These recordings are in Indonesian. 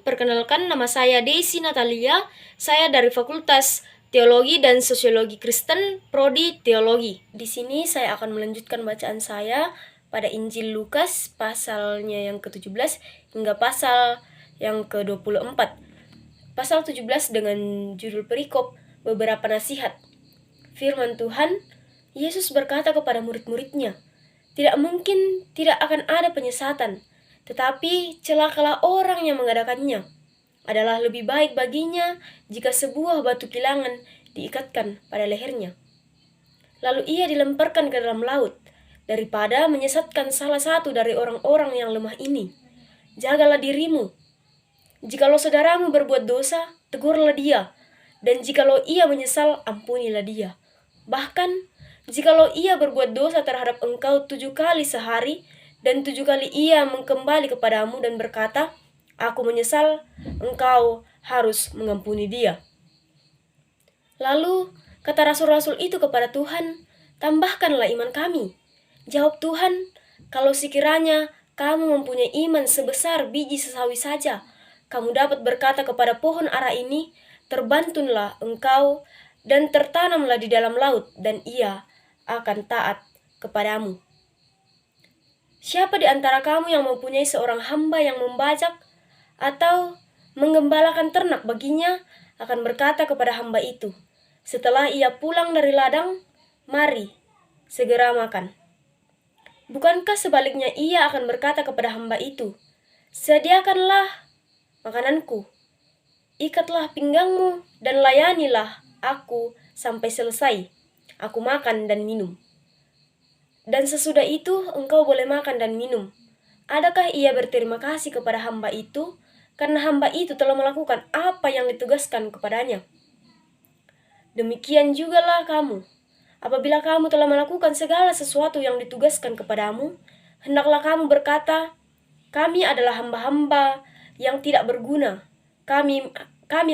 perkenalkan nama saya Desi Natalia. Saya dari Fakultas Teologi dan Sosiologi Kristen, Prodi Teologi. Di sini saya akan melanjutkan bacaan saya pada Injil Lukas pasalnya yang ke-17 hingga pasal yang ke-24. Pasal 17 dengan judul perikop beberapa nasihat. Firman Tuhan, Yesus berkata kepada murid-muridnya, "Tidak mungkin tidak akan ada penyesatan, tetapi celakalah orang yang mengadakannya. Adalah lebih baik baginya jika sebuah batu kilangan diikatkan pada lehernya, lalu ia dilemparkan ke dalam laut, daripada menyesatkan salah satu dari orang-orang yang lemah ini. Jagalah dirimu. Jikalau saudaramu berbuat dosa, tegurlah dia, dan jikalau ia menyesal, ampunilah dia. Bahkan, jikalau ia berbuat dosa terhadap engkau 7 kali sehari, dan 7 kali ia kembali kepadamu dan berkata, 'Aku menyesal,' engkau harus mengampuni dia." Lalu kata rasul-rasul itu kepada Tuhan, "Tambahkanlah iman kami." Jawab Tuhan, "Kalau sekiranya kamu mempunyai iman sebesar biji sesawi saja, kamu dapat berkata kepada pohon ara ini, 'Terbantunlah engkau dan tertanamlah di dalam laut,' dan ia akan taat kepadamu. Siapa di antara kamu yang mempunyai seorang hamba yang membajak atau menggembalakan ternak baginya, akan berkata kepada hamba itu, setelah ia pulang dari ladang, 'Mari, segera makan'? Bukankah sebaliknya ia akan berkata kepada hamba itu, 'Sediakanlah makananku, ikatlah pinggangmu, dan layanilah aku sampai selesai. Aku makan dan minum. Dan sesudah itu engkau boleh makan dan minum.' Adakah ia berterima kasih kepada hamba itu, karena hamba itu telah melakukan apa yang ditugaskan kepadanya? Demikian jugalah kamu. Apabila kamu telah melakukan segala sesuatu yang ditugaskan kepadamu, hendaklah kamu berkata, 'Kami adalah hamba-hamba yang tidak berguna. Kami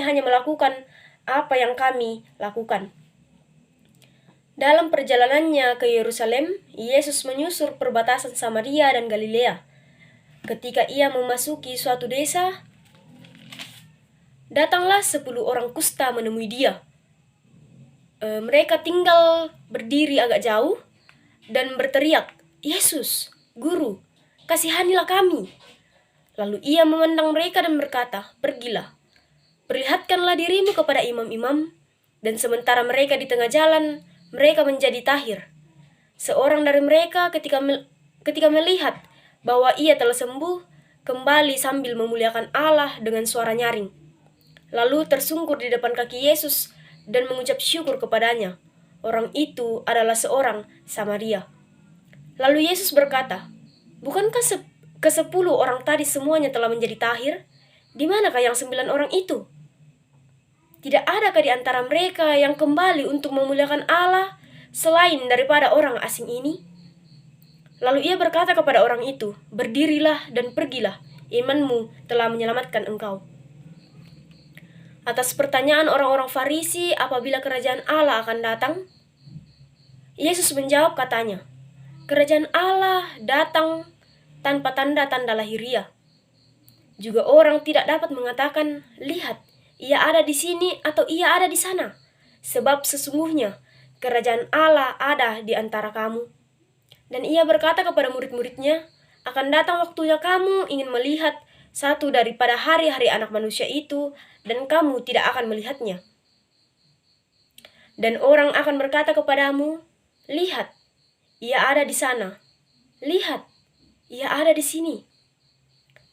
hanya melakukan apa yang kami lakukan.'" Dalam perjalanannya ke Yerusalem, Yesus menyusur perbatasan Samaria dan Galilea. Ketika ia memasuki suatu desa, datanglah 10 orang kusta menemui dia. Mereka tinggal berdiri agak jauh dan berteriak, "Yesus, Guru, kasihanilah kami." Lalu ia memandang mereka dan berkata, "Pergilah, perlihatkanlah dirimu kepada imam-imam." Dan sementara mereka di tengah jalan, mereka menjadi tahir. Seorang dari mereka ketika melihat bahwa ia telah sembuh, kembali sambil memuliakan Allah dengan suara nyaring. Lalu tersungkur di depan kaki Yesus dan mengucap syukur kepadanya. Orang itu adalah seorang Samaria. Lalu Yesus berkata, "Bukankah ke-10 orang tadi semuanya telah menjadi tahir? Di manakah yang 9 orang itu? Tidak adakah di antara mereka yang kembali untuk memuliakan Allah selain daripada orang asing ini?" Lalu ia berkata kepada orang itu, "Berdirilah dan pergilah, imanmu telah menyelamatkan engkau." Atas pertanyaan orang-orang Farisi apabila kerajaan Allah akan datang, Yesus menjawab katanya, "Kerajaan Allah datang tanpa tanda-tanda lahiriah. Juga orang tidak dapat mengatakan, 'Lihat, ia ada di sini,' atau 'ia ada di sana,' sebab sesungguhnya kerajaan Allah ada di antara kamu." Dan ia berkata kepada murid-muridnya, "Akan datang waktunya kamu ingin melihat satu daripada hari-hari Anak Manusia itu, dan kamu tidak akan melihatnya. Dan orang akan berkata kepadamu, 'Lihat, ia ada di sana. Lihat, ia ada di sini.'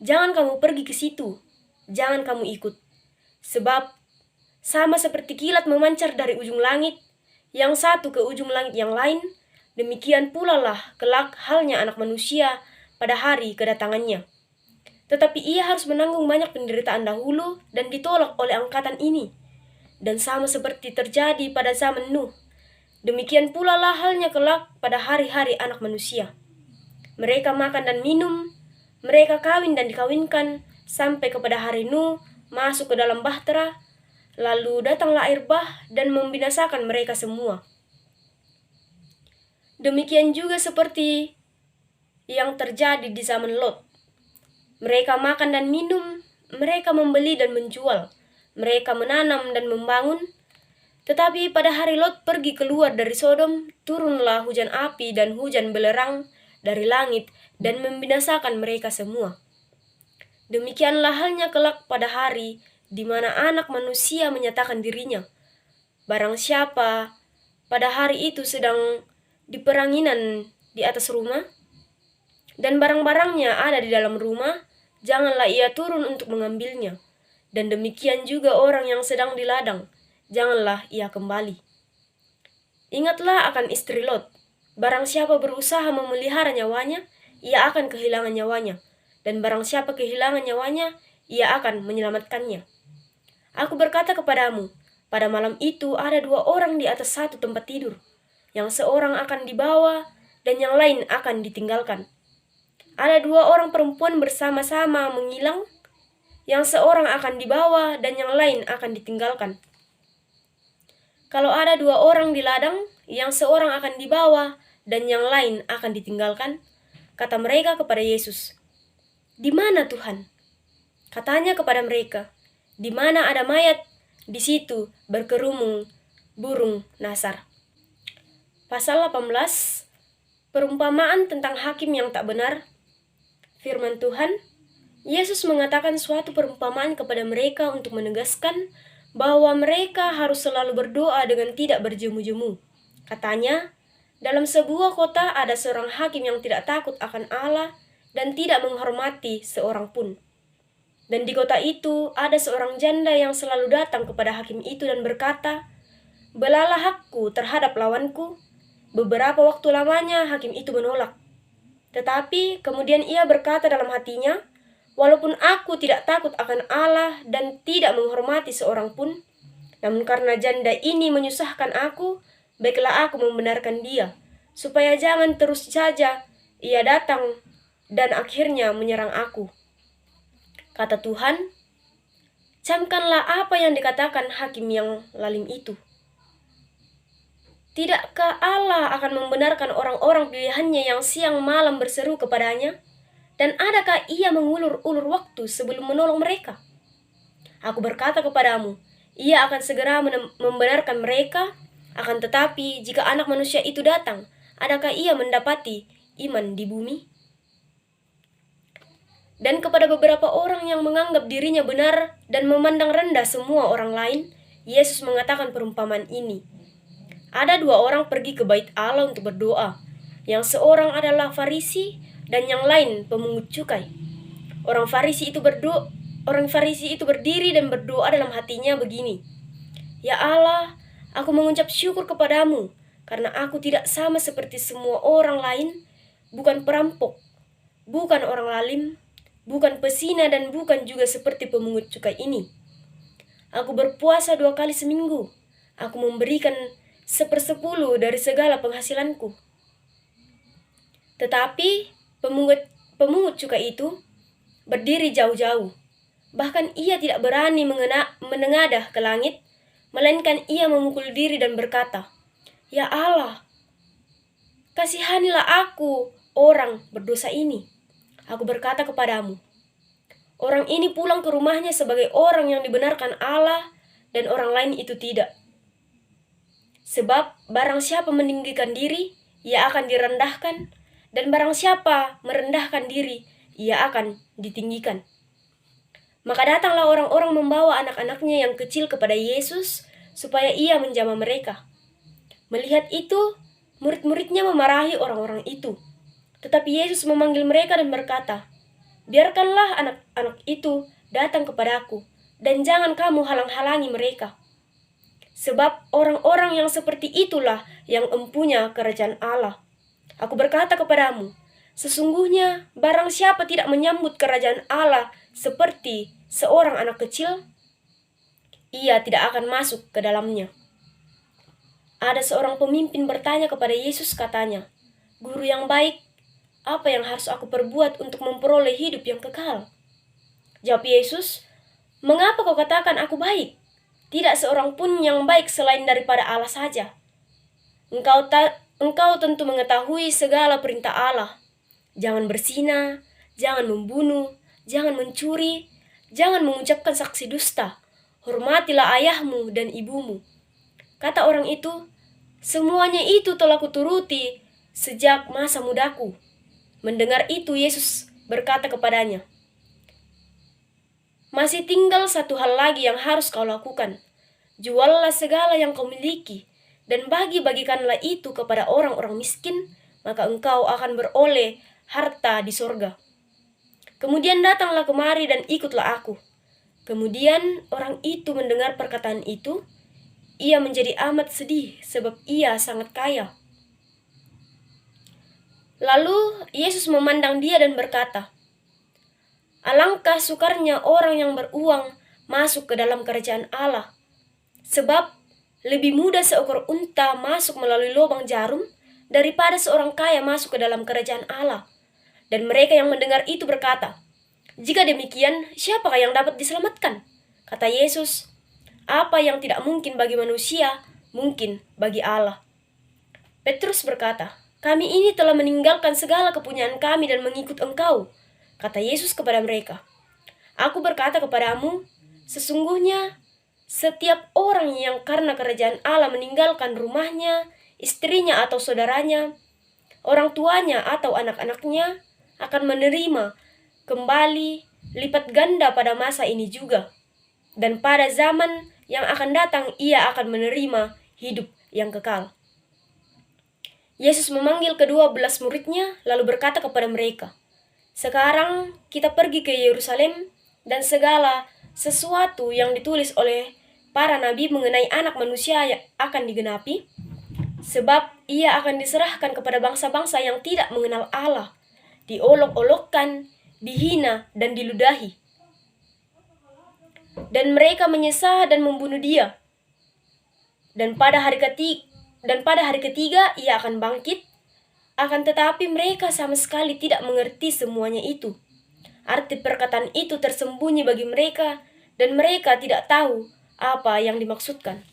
Jangan kamu pergi ke situ, jangan kamu ikut. Sebab sama seperti kilat memancar dari ujung langit yang satu ke ujung langit yang lain, demikian pula lah kelak halnya Anak Manusia pada hari kedatangannya. Tetapi ia harus menanggung banyak penderitaan dahulu dan ditolak oleh angkatan ini. Dan sama seperti terjadi pada zaman Nuh, demikian pula lah halnya kelak pada hari-hari Anak Manusia. Mereka makan dan minum, mereka kawin dan dikawinkan, sampai kepada hari Nuh masuk ke dalam bahtera, lalu datanglah air bah dan membinasakan mereka semua. Demikian juga seperti yang terjadi di zaman Lot. Mereka makan dan minum, mereka membeli dan menjual, mereka menanam dan membangun. Tetapi pada hari Lot pergi keluar dari Sodom, turunlah hujan api dan hujan belerang dari langit dan membinasakan mereka semua. Demikianlah halnya kelak pada hari di mana Anak Manusia menyatakan dirinya. Barang siapa pada hari itu sedang di peranginan di atas rumah, dan barang-barangnya ada di dalam rumah, janganlah ia turun untuk mengambilnya. Dan demikian juga orang yang sedang di ladang, janganlah ia kembali. Ingatlah akan istri Lot. Barang siapa berusaha memelihara nyawanya, ia akan kehilangan nyawanya. Dan barang siapa kehilangan nyawanya, ia akan menyelamatkannya. Aku berkata kepadamu, pada malam itu ada 2 orang di atas satu tempat tidur. Yang seorang akan dibawa dan yang lain akan ditinggalkan. Ada 2 orang perempuan bersama-sama menghilang, yang seorang akan dibawa dan yang lain akan ditinggalkan. Kalau ada 2 orang di ladang, yang seorang akan dibawa dan yang lain akan ditinggalkan, kata mereka kepada Yesus, "Di mana Tuhan?" Katanya kepada mereka, "Di mana ada mayat, di situ berkerumung burung nasar." Pasal 18, perumpamaan tentang hakim yang tak benar. Firman Tuhan, Yesus mengatakan suatu perumpamaan kepada mereka untuk menegaskan bahwa mereka harus selalu berdoa dengan tidak berjemu-jemu. Katanya, dalam sebuah kota ada seorang hakim yang tidak takut akan Allah dan tidak menghormati seorang pun. Dan di kota itu ada seorang janda yang selalu datang kepada hakim itu dan berkata, "Belalah hakku terhadap lawanku." Beberapa waktu lamanya hakim itu menolak. Tetapi kemudian ia berkata dalam hatinya, "Walaupun aku tidak takut akan Allah dan tidak menghormati seorang pun, namun karena janda ini menyusahkan aku, baiklah aku membenarkan dia, supaya jangan terus saja ia datang dan akhirnya menyerang aku." Kata Tuhan, "Camkanlah apa yang dikatakan hakim yang lalim itu. Tidakkah Allah akan membenarkan orang-orang pilihannya yang siang malam berseru kepadanya? Dan adakah ia mengulur-ulur waktu sebelum menolong mereka? Aku berkata kepadamu, ia akan segera membenarkan mereka. Akan tetapi, jika Anak Manusia itu datang, adakah ia mendapati iman di bumi?" Dan kepada beberapa orang yang menganggap dirinya benar dan memandang rendah semua orang lain, Yesus mengatakan perumpamaan ini. Ada 2 orang pergi ke bait Allah untuk berdoa. Yang seorang adalah Farisi dan yang lain pemungut cukai. Orang Farisi itu berdiri dan berdoa dalam hatinya begini, "Ya Allah, aku mengucap syukur kepadamu karena aku tidak sama seperti semua orang lain, bukan perampok, bukan orang lalim, bukan pezina dan bukan juga seperti pemungut cukai ini. Aku berpuasa 2 kali seminggu. Aku memberikan 1/10 dari segala penghasilanku." Tetapi pemungut cukai itu berdiri jauh-jauh. Bahkan ia tidak berani menengadah ke langit, melainkan ia memukul diri dan berkata, "Ya Allah, kasihanilah aku, orang berdosa ini." Aku berkata kepadamu, orang ini pulang ke rumahnya sebagai orang yang dibenarkan Allah dan orang lain itu tidak. Sebab barang siapa meninggikan diri, ia akan direndahkan, dan barang siapa merendahkan diri, ia akan ditinggikan. Maka datanglah orang-orang membawa anak-anaknya yang kecil kepada Yesus, supaya ia menjamah mereka. Melihat itu, murid-muridnya memarahi orang-orang itu. Tetapi Yesus memanggil mereka dan berkata, "Biarkanlah anak-anak itu datang kepadaku, dan jangan kamu halang-halangi mereka. Sebab orang-orang yang seperti itulah yang empunya kerajaan Allah. Aku berkata kepadamu, sesungguhnya barang siapa tidak menyambut kerajaan Allah seperti seorang anak kecil, ia tidak akan masuk ke dalamnya." Ada seorang pemimpin bertanya kepada Yesus, katanya, "Guru yang baik, apa yang harus aku perbuat untuk memperoleh hidup yang kekal?" Jawab Yesus, "Mengapa kau katakan aku baik? Tidak seorang pun yang baik selain daripada Allah saja. Engkau tentu mengetahui segala perintah Allah. Jangan berzina, jangan membunuh, jangan mencuri, Jangan mengucapkan saksi dusta. Hormatilah ayahmu dan ibumu. Kata orang itu, semuanya itu telah kuturuti sejak masa mudaku. Mendengar itu, Yesus berkata kepadanya, masih tinggal satu hal lagi yang harus kau lakukan. Juallah segala yang kau miliki, dan bagi-bagikanlah itu kepada orang-orang miskin, maka engkau akan beroleh harta di sorga. Kemudian datanglah kemari dan ikutlah aku. Kemudian orang itu mendengar perkataan itu, ia menjadi amat sedih sebab ia sangat kaya. Lalu Yesus memandang dia dan berkata, alangkah sukarnya orang yang beruang masuk ke dalam kerajaan Allah. Sebab lebih mudah seekor unta masuk melalui lubang jarum daripada seorang kaya masuk ke dalam kerajaan Allah. Dan mereka yang mendengar itu berkata, jika demikian, siapakah yang dapat diselamatkan? Kata Yesus, apa yang tidak mungkin bagi manusia, mungkin bagi Allah. Petrus berkata, kami ini telah meninggalkan segala kepunyaan kami dan mengikut engkau. Kata Yesus kepada mereka, aku berkata kepadamu, sesungguhnya setiap orang yang karena kerajaan Allah meninggalkan rumahnya, istrinya atau saudaranya, orang tuanya atau anak-anaknya, akan menerima kembali lipat ganda pada masa ini juga. Dan pada zaman yang akan datang ia akan menerima hidup yang kekal. Yesus memanggil ke-12 muridnya lalu berkata kepada mereka, sekarang kita pergi ke Yerusalem dan segala sesuatu yang ditulis oleh para nabi mengenai anak manusia akan digenapi, sebab ia akan diserahkan kepada bangsa-bangsa yang tidak mengenal Allah, diolok-olokkan, dihina, dan diludahi. Dan mereka menyesal dan membunuh dia. Dan pada hari ketiga ia akan bangkit. Akan tetapi mereka sama sekali tidak mengerti semuanya itu. Arti perkataan itu tersembunyi bagi mereka dan mereka tidak tahu apa yang dimaksudkan.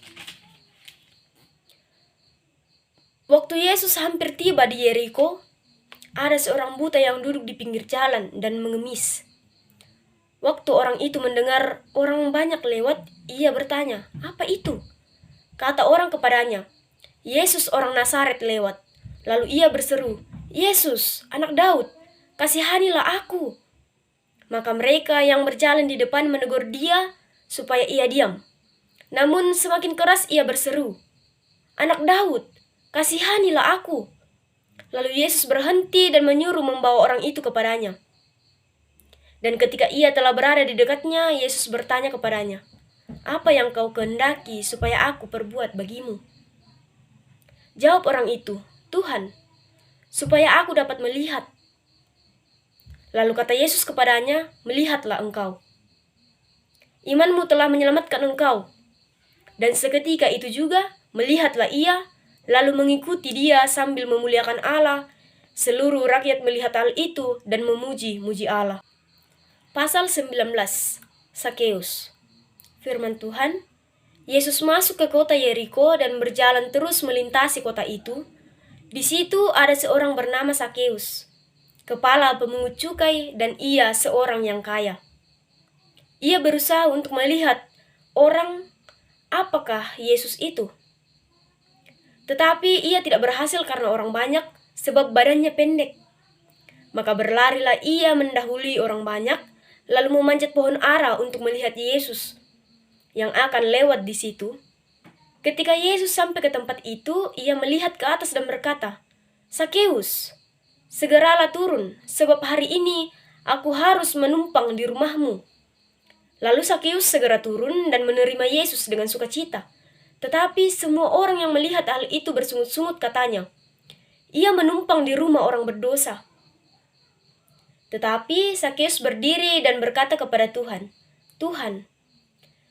Waktu Yesus hampir tiba di Yeriko, ada seorang buta yang duduk di pinggir jalan dan mengemis. Waktu orang itu mendengar orang banyak lewat, ia bertanya, apa itu? Kata orang kepadanya, Yesus orang Nazaret lewat. Lalu ia berseru, Yesus, anak Daud, kasihanilah aku. Maka mereka yang berjalan di depan menegur dia supaya ia diam. Namun semakin keras ia berseru, anak Daud, kasihanilah aku. Lalu Yesus berhenti dan menyuruh membawa orang itu kepadanya. Dan ketika ia telah berada di dekatnya, Yesus bertanya kepadanya, apa yang kau kehendaki supaya aku perbuat bagimu? Jawab orang itu, Tuhan, supaya aku dapat melihat. Lalu kata Yesus kepadanya, melihatlah engkau. Imanmu telah menyelamatkan engkau. Dan seketika itu juga, melihatlah ia, lalu mengikuti dia sambil memuliakan Allah. Seluruh rakyat melihat hal itu dan memuji-muji Allah. Pasal 19, Sakeus. Firman Tuhan, Yesus masuk ke kota Yeriko dan berjalan terus melintasi kota itu. Di situ ada seorang bernama Sakeus, kepala pemungut cukai, dan ia seorang yang kaya. Ia berusaha untuk melihat orang apakah Yesus itu. Tetapi ia tidak berhasil karena orang banyak, sebab badannya pendek. Maka berlarilah ia mendahului orang banyak, lalu memanjat pohon ara untuk melihat Yesus yang akan lewat di situ. Ketika Yesus sampai ke tempat itu, ia melihat ke atas dan berkata, Sakeus, segeralah turun, sebab hari ini aku harus menumpang di rumahmu. Lalu Sakeus segera turun dan menerima Yesus dengan sukacita. Tetapi semua orang yang melihat hal itu bersungut-sungut katanya, ia menumpang di rumah orang berdosa. Tetapi Sakeus berdiri dan berkata kepada Tuhan, Tuhan,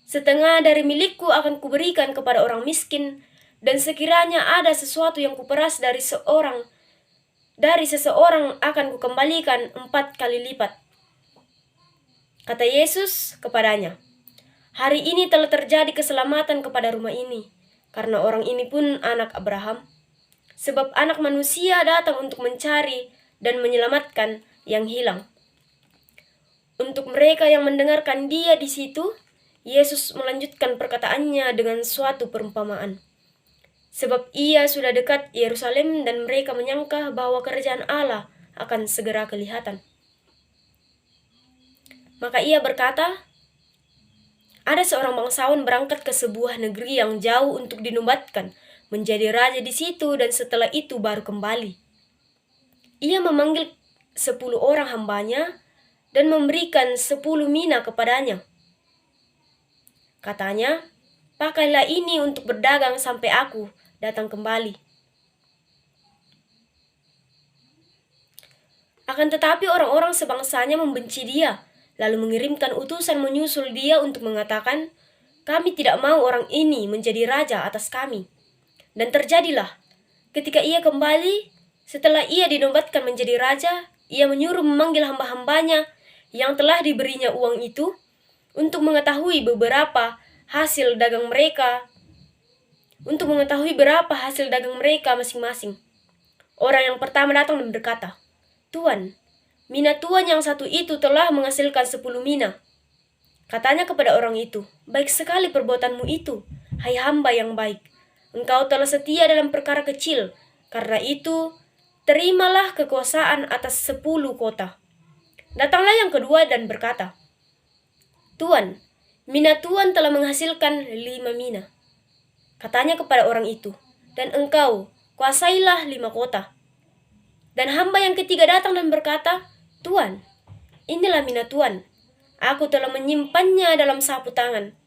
setengah dari milikku akan kuberikan kepada orang miskin, dan sekiranya ada sesuatu yang kuperas dari seseorang akan kukembalikan 4 kali lipat. Kata Yesus kepadanya, hari ini telah terjadi keselamatan kepada rumah ini, karena orang ini pun anak Abraham. Sebab anak manusia datang untuk mencari dan menyelamatkan yang hilang. Untuk mereka yang mendengarkan dia di situ, Yesus melanjutkan perkataannya dengan suatu perumpamaan. Sebab ia sudah dekat Yerusalem dan mereka menyangka bahwa kerajaan Allah akan segera kelihatan. Maka ia berkata, ada seorang bangsawan berangkat ke sebuah negeri yang jauh untuk dinobatkan menjadi raja di situ dan setelah itu baru kembali. Ia memanggil 10 orang hambanya dan memberikan 10 mina kepadanya. Katanya, pakailah ini untuk berdagang sampai aku datang kembali. Akan tetapi orang-orang sebangsanya membenci dia, lalu mengirimkan utusan menyusul dia untuk mengatakan, kami tidak mau orang ini menjadi raja atas kami. Dan terjadilah, ketika ia kembali, setelah ia dinobatkan menjadi raja, ia menyuruh memanggil hamba-hambanya yang telah diberinya uang itu untuk mengetahui berapa hasil dagang mereka masing-masing. Orang yang pertama datang dan berkata, Tuan, mina Tuan yang satu itu telah menghasilkan 10 mina. Katanya kepada orang itu, baik sekali perbuatanmu itu, hai hamba yang baik. Engkau telah setia dalam perkara kecil, karena itu terimalah kekuasaan atas 10 kota. Datanglah yang kedua dan berkata, Tuan, mina Tuan telah menghasilkan 5 mina. Katanya kepada orang itu, dan engkau kuasailah 5 kota. Dan hamba yang ketiga datang dan berkata, Tuan, inilah mina Tuan. Aku telah menyimpannya dalam sapu tangan,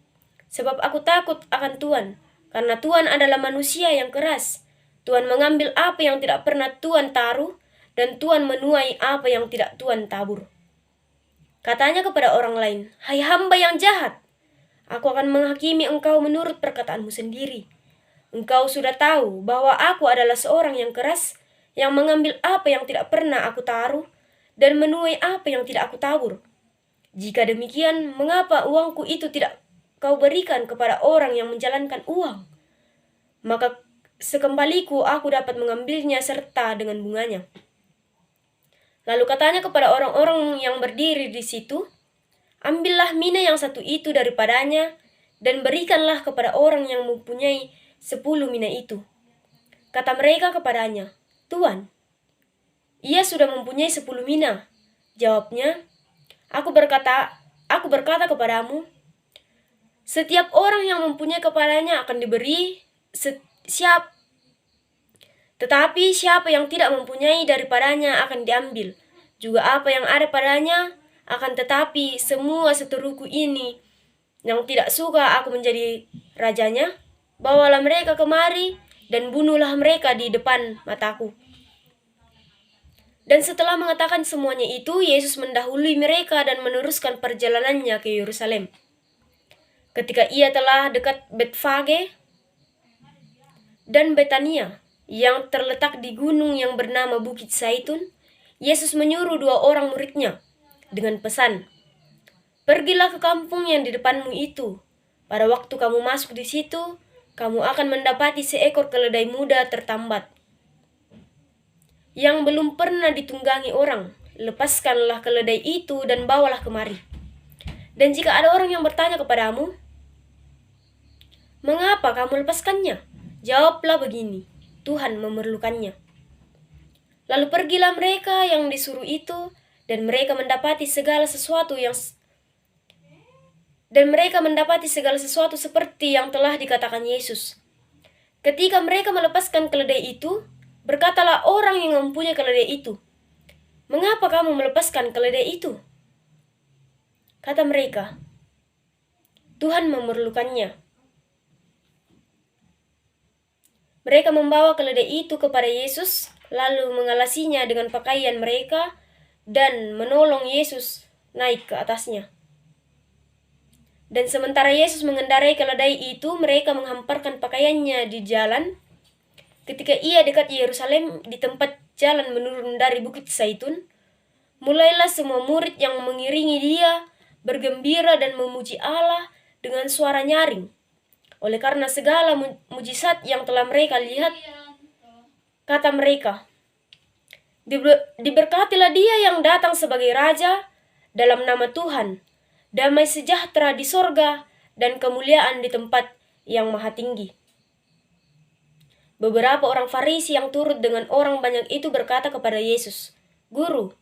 sebab aku takut akan Tuan, karena Tuan adalah manusia yang keras. Tuan mengambil apa yang tidak pernah Tuan taruh, dan Tuan menuai apa yang tidak Tuan tabur. Katanya kepada orang lain, hai hamba yang jahat, aku akan menghakimi engkau menurut perkataanmu sendiri. Engkau sudah tahu bahwa aku adalah seorang yang keras, yang mengambil apa yang tidak pernah aku taruh, dan menuai apa yang tidak aku tabur. Jika demikian, mengapa uangku itu tidak kau berikan kepada orang yang menjalankan uang? Maka sekembaliku aku dapat mengambilnya serta dengan bunganya. Lalu katanya kepada orang-orang yang berdiri di situ, ambillah mina yang satu itu daripadanya, dan berikanlah kepada orang yang mempunyai 10 mina itu. Kata mereka kepadanya, Tuan, ia sudah mempunyai 10 mina. Jawabnya, Aku berkata kepadamu, setiap orang yang mempunyai kepadanya akan diberi, tetapi siapa yang tidak mempunyai daripadanya akan diambil. Juga apa yang ada padanya, akan tetapi semua seteruku ini yang tidak suka aku menjadi rajanya, bawalah mereka kemari dan bunuhlah mereka di depan mataku. Dan setelah mengatakan semuanya itu, Yesus mendahului mereka dan meneruskan perjalanannya ke Yerusalem. Ketika ia telah dekat Betfage dan Betania, yang terletak di gunung yang bernama Bukit Zaitun, Yesus menyuruh 2 orang muridnya dengan pesan, pergilah ke kampung yang di depanmu itu. Pada waktu kamu masuk di situ, kamu akan mendapati seekor keledai muda tertambat, yang belum pernah ditunggangi orang. Lepaskanlah keledai itu dan bawalah kemari. Dan jika ada orang yang bertanya kepadamu, mengapa kamu lepaskannya? Jawablah begini, Tuhan memerlukannya. Lalu pergilah mereka yang disuruh itu, dan mereka mendapati segala sesuatu seperti yang telah dikatakan Yesus. Ketika mereka melepaskan keledai itu, berkatalah orang yang mempunyai keledai itu, mengapa kamu melepaskan keledai itu? Kata mereka, Tuhan memerlukannya. Mereka membawa keledai itu kepada Yesus, lalu mengalasinya dengan pakaian mereka, dan menolong Yesus naik ke atasnya. Dan sementara Yesus mengendarai keledai itu, mereka menghamparkan pakaiannya di jalan. Ketika ia dekat Yerusalem, di tempat jalan menurun dari Bukit Zaitun, mulailah semua murid yang mengiringi dia bergembira dan memuji Allah dengan suara nyaring, oleh karena segala mujizat yang telah mereka lihat. Kata mereka, diberkatilah dia yang datang sebagai raja, dalam nama Tuhan, damai sejahtera di sorga dan kemuliaan di tempat yang maha tinggi." Beberapa orang Farisi yang turut dengan orang banyak itu berkata kepada Yesus, "Guru,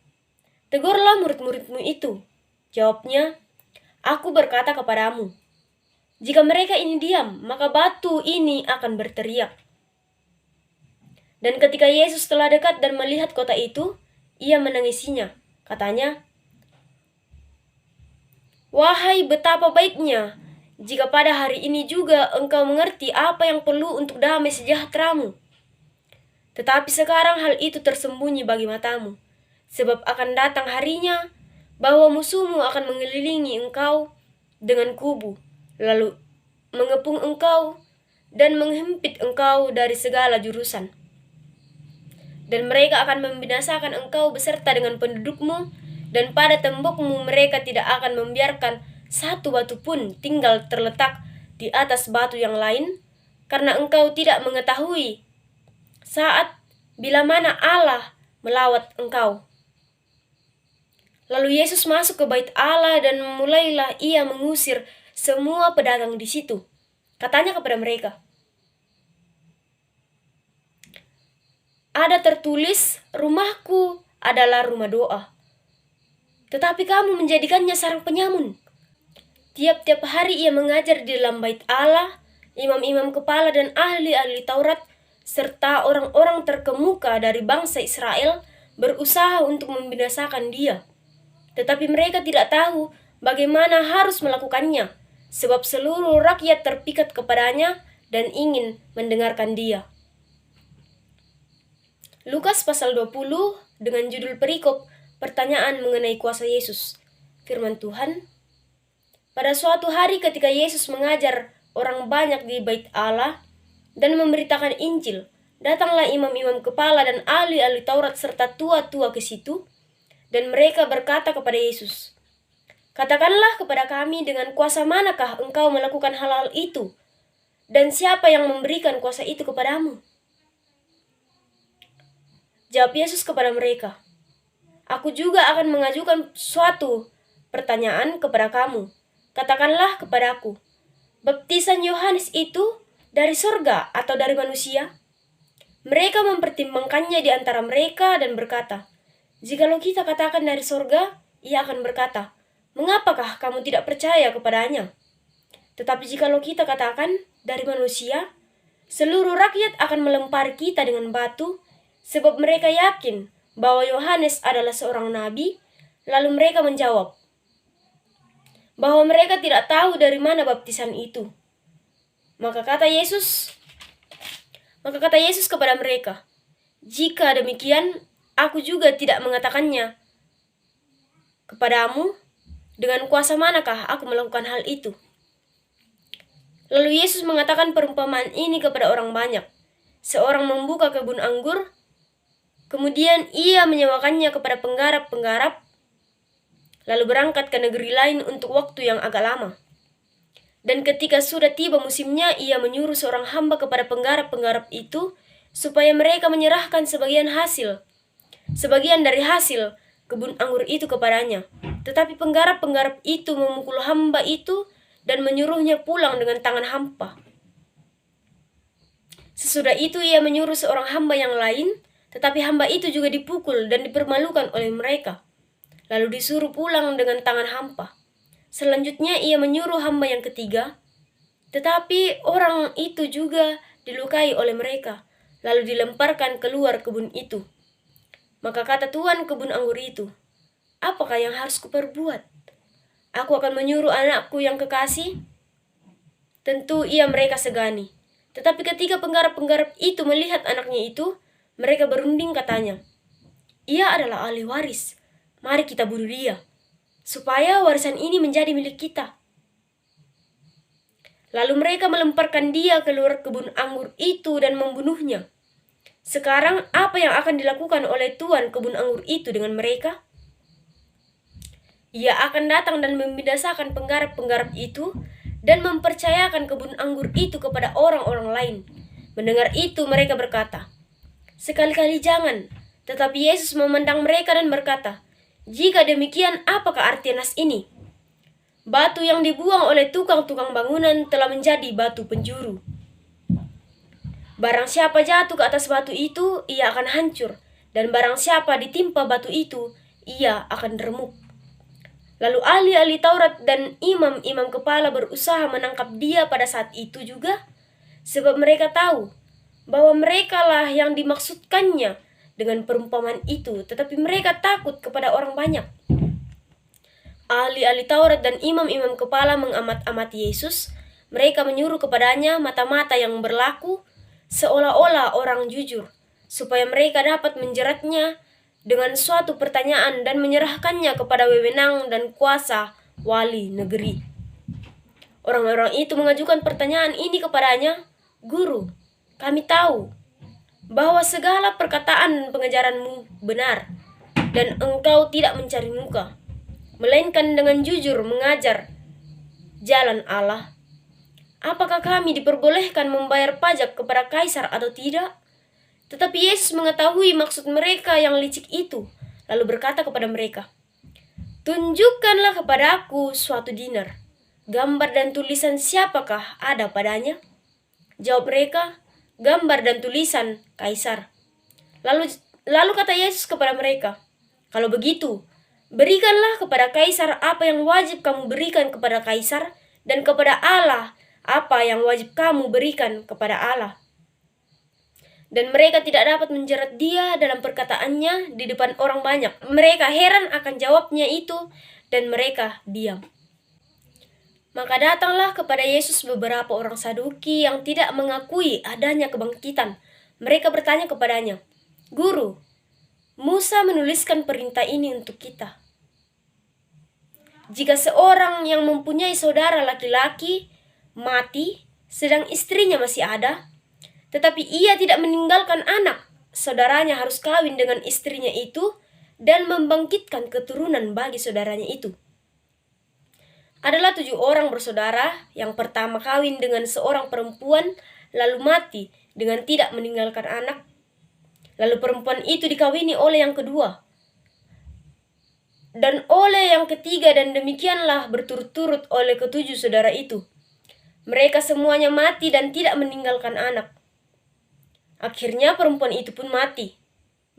tegurlah murid-muridmu itu." Jawabnya, "Aku berkata kepadamu, jika mereka ini diam, maka batu ini akan berteriak." Dan ketika Yesus telah dekat dan melihat kota itu, ia menangisinya. Katanya, "Wahai betapa baiknya, jika pada hari ini juga engkau mengerti apa yang perlu untuk damai sejahteramu. Tetapi sekarang hal itu tersembunyi bagi matamu, sebab akan datang harinya bahwa musuhmu akan mengelilingi engkau dengan kubu, lalu mengepung engkau dan menghimpit engkau dari segala jurusan. Dan mereka akan membinasakan engkau beserta dengan pendudukmu, dan pada tembokmu mereka tidak akan membiarkan satu batu pun tinggal terletak di atas batu yang lain, karena engkau tidak mengetahui saat bila mana Allah melawat engkau." Lalu Yesus masuk ke bait Allah dan mulailah ia mengusir semua pedagang di situ. Katanya kepada mereka, "Ada tertulis, rumahku adalah rumah doa. Tetapi kamu menjadikannya sarang penyamun." Tiap-tiap hari ia mengajar di dalam bait Allah, imam-imam kepala dan ahli-ahli Taurat, serta orang-orang terkemuka dari bangsa Israel berusaha untuk membinasakan dia. Tetapi mereka tidak tahu bagaimana harus melakukannya, sebab seluruh rakyat terpikat kepadanya dan ingin mendengarkan dia. Lukas pasal 20 dengan judul perikop pertanyaan mengenai kuasa Yesus. Firman Tuhan, pada suatu hari ketika Yesus mengajar orang banyak di bait Allah dan memberitakan Injil, datanglah imam-imam kepala dan ahli-ahli Taurat serta tua-tua ke situ, dan mereka berkata kepada Yesus, "Katakanlah kepada kami, dengan kuasa manakah engkau melakukan hal-hal itu? Dan siapa yang memberikan kuasa itu kepadamu?" Jawab Yesus kepada mereka, "Aku juga akan mengajukan suatu pertanyaan kepada kamu. Katakanlah kepadaku, baptisan Yohanes itu dari surga atau dari manusia?" Mereka mempertimbangkannya di antara mereka dan berkata, "Jikalau kita katakan dari surga," ia akan berkata, "Mengapakah kamu tidak percaya kepadanya? Tetapi jikalau kita katakan dari manusia, seluruh rakyat akan melempari kita dengan batu, sebab mereka yakin bahwa Yohanes adalah seorang nabi." Lalu mereka menjawab bahwa mereka tidak tahu dari mana baptisan itu. Maka kata Yesus kepada mereka, "Jika demikian, aku juga tidak mengatakannya kepadamu, dengan kuasa manakah aku melakukan hal itu?" Lalu Yesus mengatakan perumpamaan ini kepada orang banyak. Seorang membuka kebun anggur, kemudian ia menyewakannya kepada penggarap-penggarap, lalu berangkat ke negeri lain untuk waktu yang agak lama. Dan ketika sudah tiba musimnya, ia menyuruh seorang hamba kepada penggarap-penggarap itu, supaya mereka menyerahkan sebagian dari hasil kebun anggur itu kepadanya. Tetapi penggarap-penggarap itu memukul hamba itu dan menyuruhnya pulang dengan tangan hampa. Sesudah itu ia menyuruh seorang hamba yang lain, tetapi hamba itu juga dipukul dan dipermalukan oleh mereka, lalu disuruh pulang dengan tangan hampa. Selanjutnya ia menyuruh hamba yang ketiga, tetapi orang itu juga dilukai oleh mereka, lalu dilemparkan keluar kebun itu. Maka kata tuan kebun anggur itu, "Apakah yang harus kuperbuat? Aku akan menyuruh anakku yang kekasih." Tentu ia mereka segani. Tetapi ketika penggarap-penggarap itu melihat anaknya itu, mereka berunding katanya, "Ia adalah ahli waris. Mari kita bunuh dia, supaya warisan ini menjadi milik kita." Lalu mereka melemparkan dia keluar kebun anggur itu dan membunuhnya. Sekarang apa yang akan dilakukan oleh tuan kebun anggur itu dengan mereka? Ia akan datang dan membinasakan penggarap-penggarap itu dan mempercayakan kebun anggur itu kepada orang-orang lain. Mendengar itu mereka berkata, "Sekali-kali jangan." Tetapi Yesus memandang mereka dan berkata, Jika demikian, apakah arti nas ini? Batu yang dibuang oleh tukang-tukang bangunan telah menjadi batu penjuru. Barang siapa jatuh ke atas batu itu, ia akan hancur. Dan barang siapa ditimpa batu itu, ia akan remuk. Lalu ahli-ahli Taurat dan imam-imam kepala berusaha menangkap dia pada saat itu juga, sebab mereka tahu bahwa merekalah yang dimaksudkannya dengan perumpamaan itu, tetapi mereka takut kepada orang banyak. Ahli-ahli Taurat dan imam-imam kepala mengamat-amati Yesus. Mereka menyuruh kepadanya mata-mata yang berlaku seolah-olah orang jujur, supaya mereka dapat menjeratnya dengan suatu pertanyaan dan menyerahkannya kepada wewenang dan kuasa wali negeri. Orang-orang itu mengajukan pertanyaan ini kepadanya, "Guru, kami tahu bahwa segala perkataan pengajaranmu benar, dan engkau tidak mencari muka, melainkan dengan jujur mengajar jalan Allah. Apakah kami diperbolehkan membayar pajak kepada kaisar atau tidak?" Tetapi Yesus mengetahui maksud mereka yang licik itu, lalu berkata kepada mereka, "Tunjukkanlah kepadaku suatu dinar. Gambar dan tulisan siapakah ada padanya?" Jawab mereka, "Gambar dan tulisan kaisar." Lalu kata Yesus kepada mereka, "Kalau begitu, berikanlah kepada kaisar apa yang wajib kamu berikan kepada kaisar, dan kepada Allah apa yang wajib kamu berikan kepada Allah." Dan mereka tidak dapat menjerat dia dalam perkataannya di depan orang banyak. Mereka heran akan jawabnya itu, dan mereka diam. Maka datanglah kepada Yesus beberapa orang Saduki yang tidak mengakui adanya kebangkitan. Mereka bertanya kepadanya, "Guru, Musa menuliskan perintah ini untuk kita. Jika seorang yang mempunyai saudara laki-laki mati, sedang istrinya masih ada, tetapi ia tidak meninggalkan anak, saudaranya harus kawin dengan istrinya itu dan membangkitkan keturunan bagi saudaranya itu. Adalah 7 orang bersaudara, yang pertama kawin dengan seorang perempuan, lalu mati dengan tidak meninggalkan anak. Lalu perempuan itu dikawini oleh yang kedua, dan oleh yang ketiga, dan demikianlah berturut-turut oleh ke-7 saudara itu. Mereka semuanya mati dan tidak meninggalkan anak. Akhirnya perempuan itu pun mati.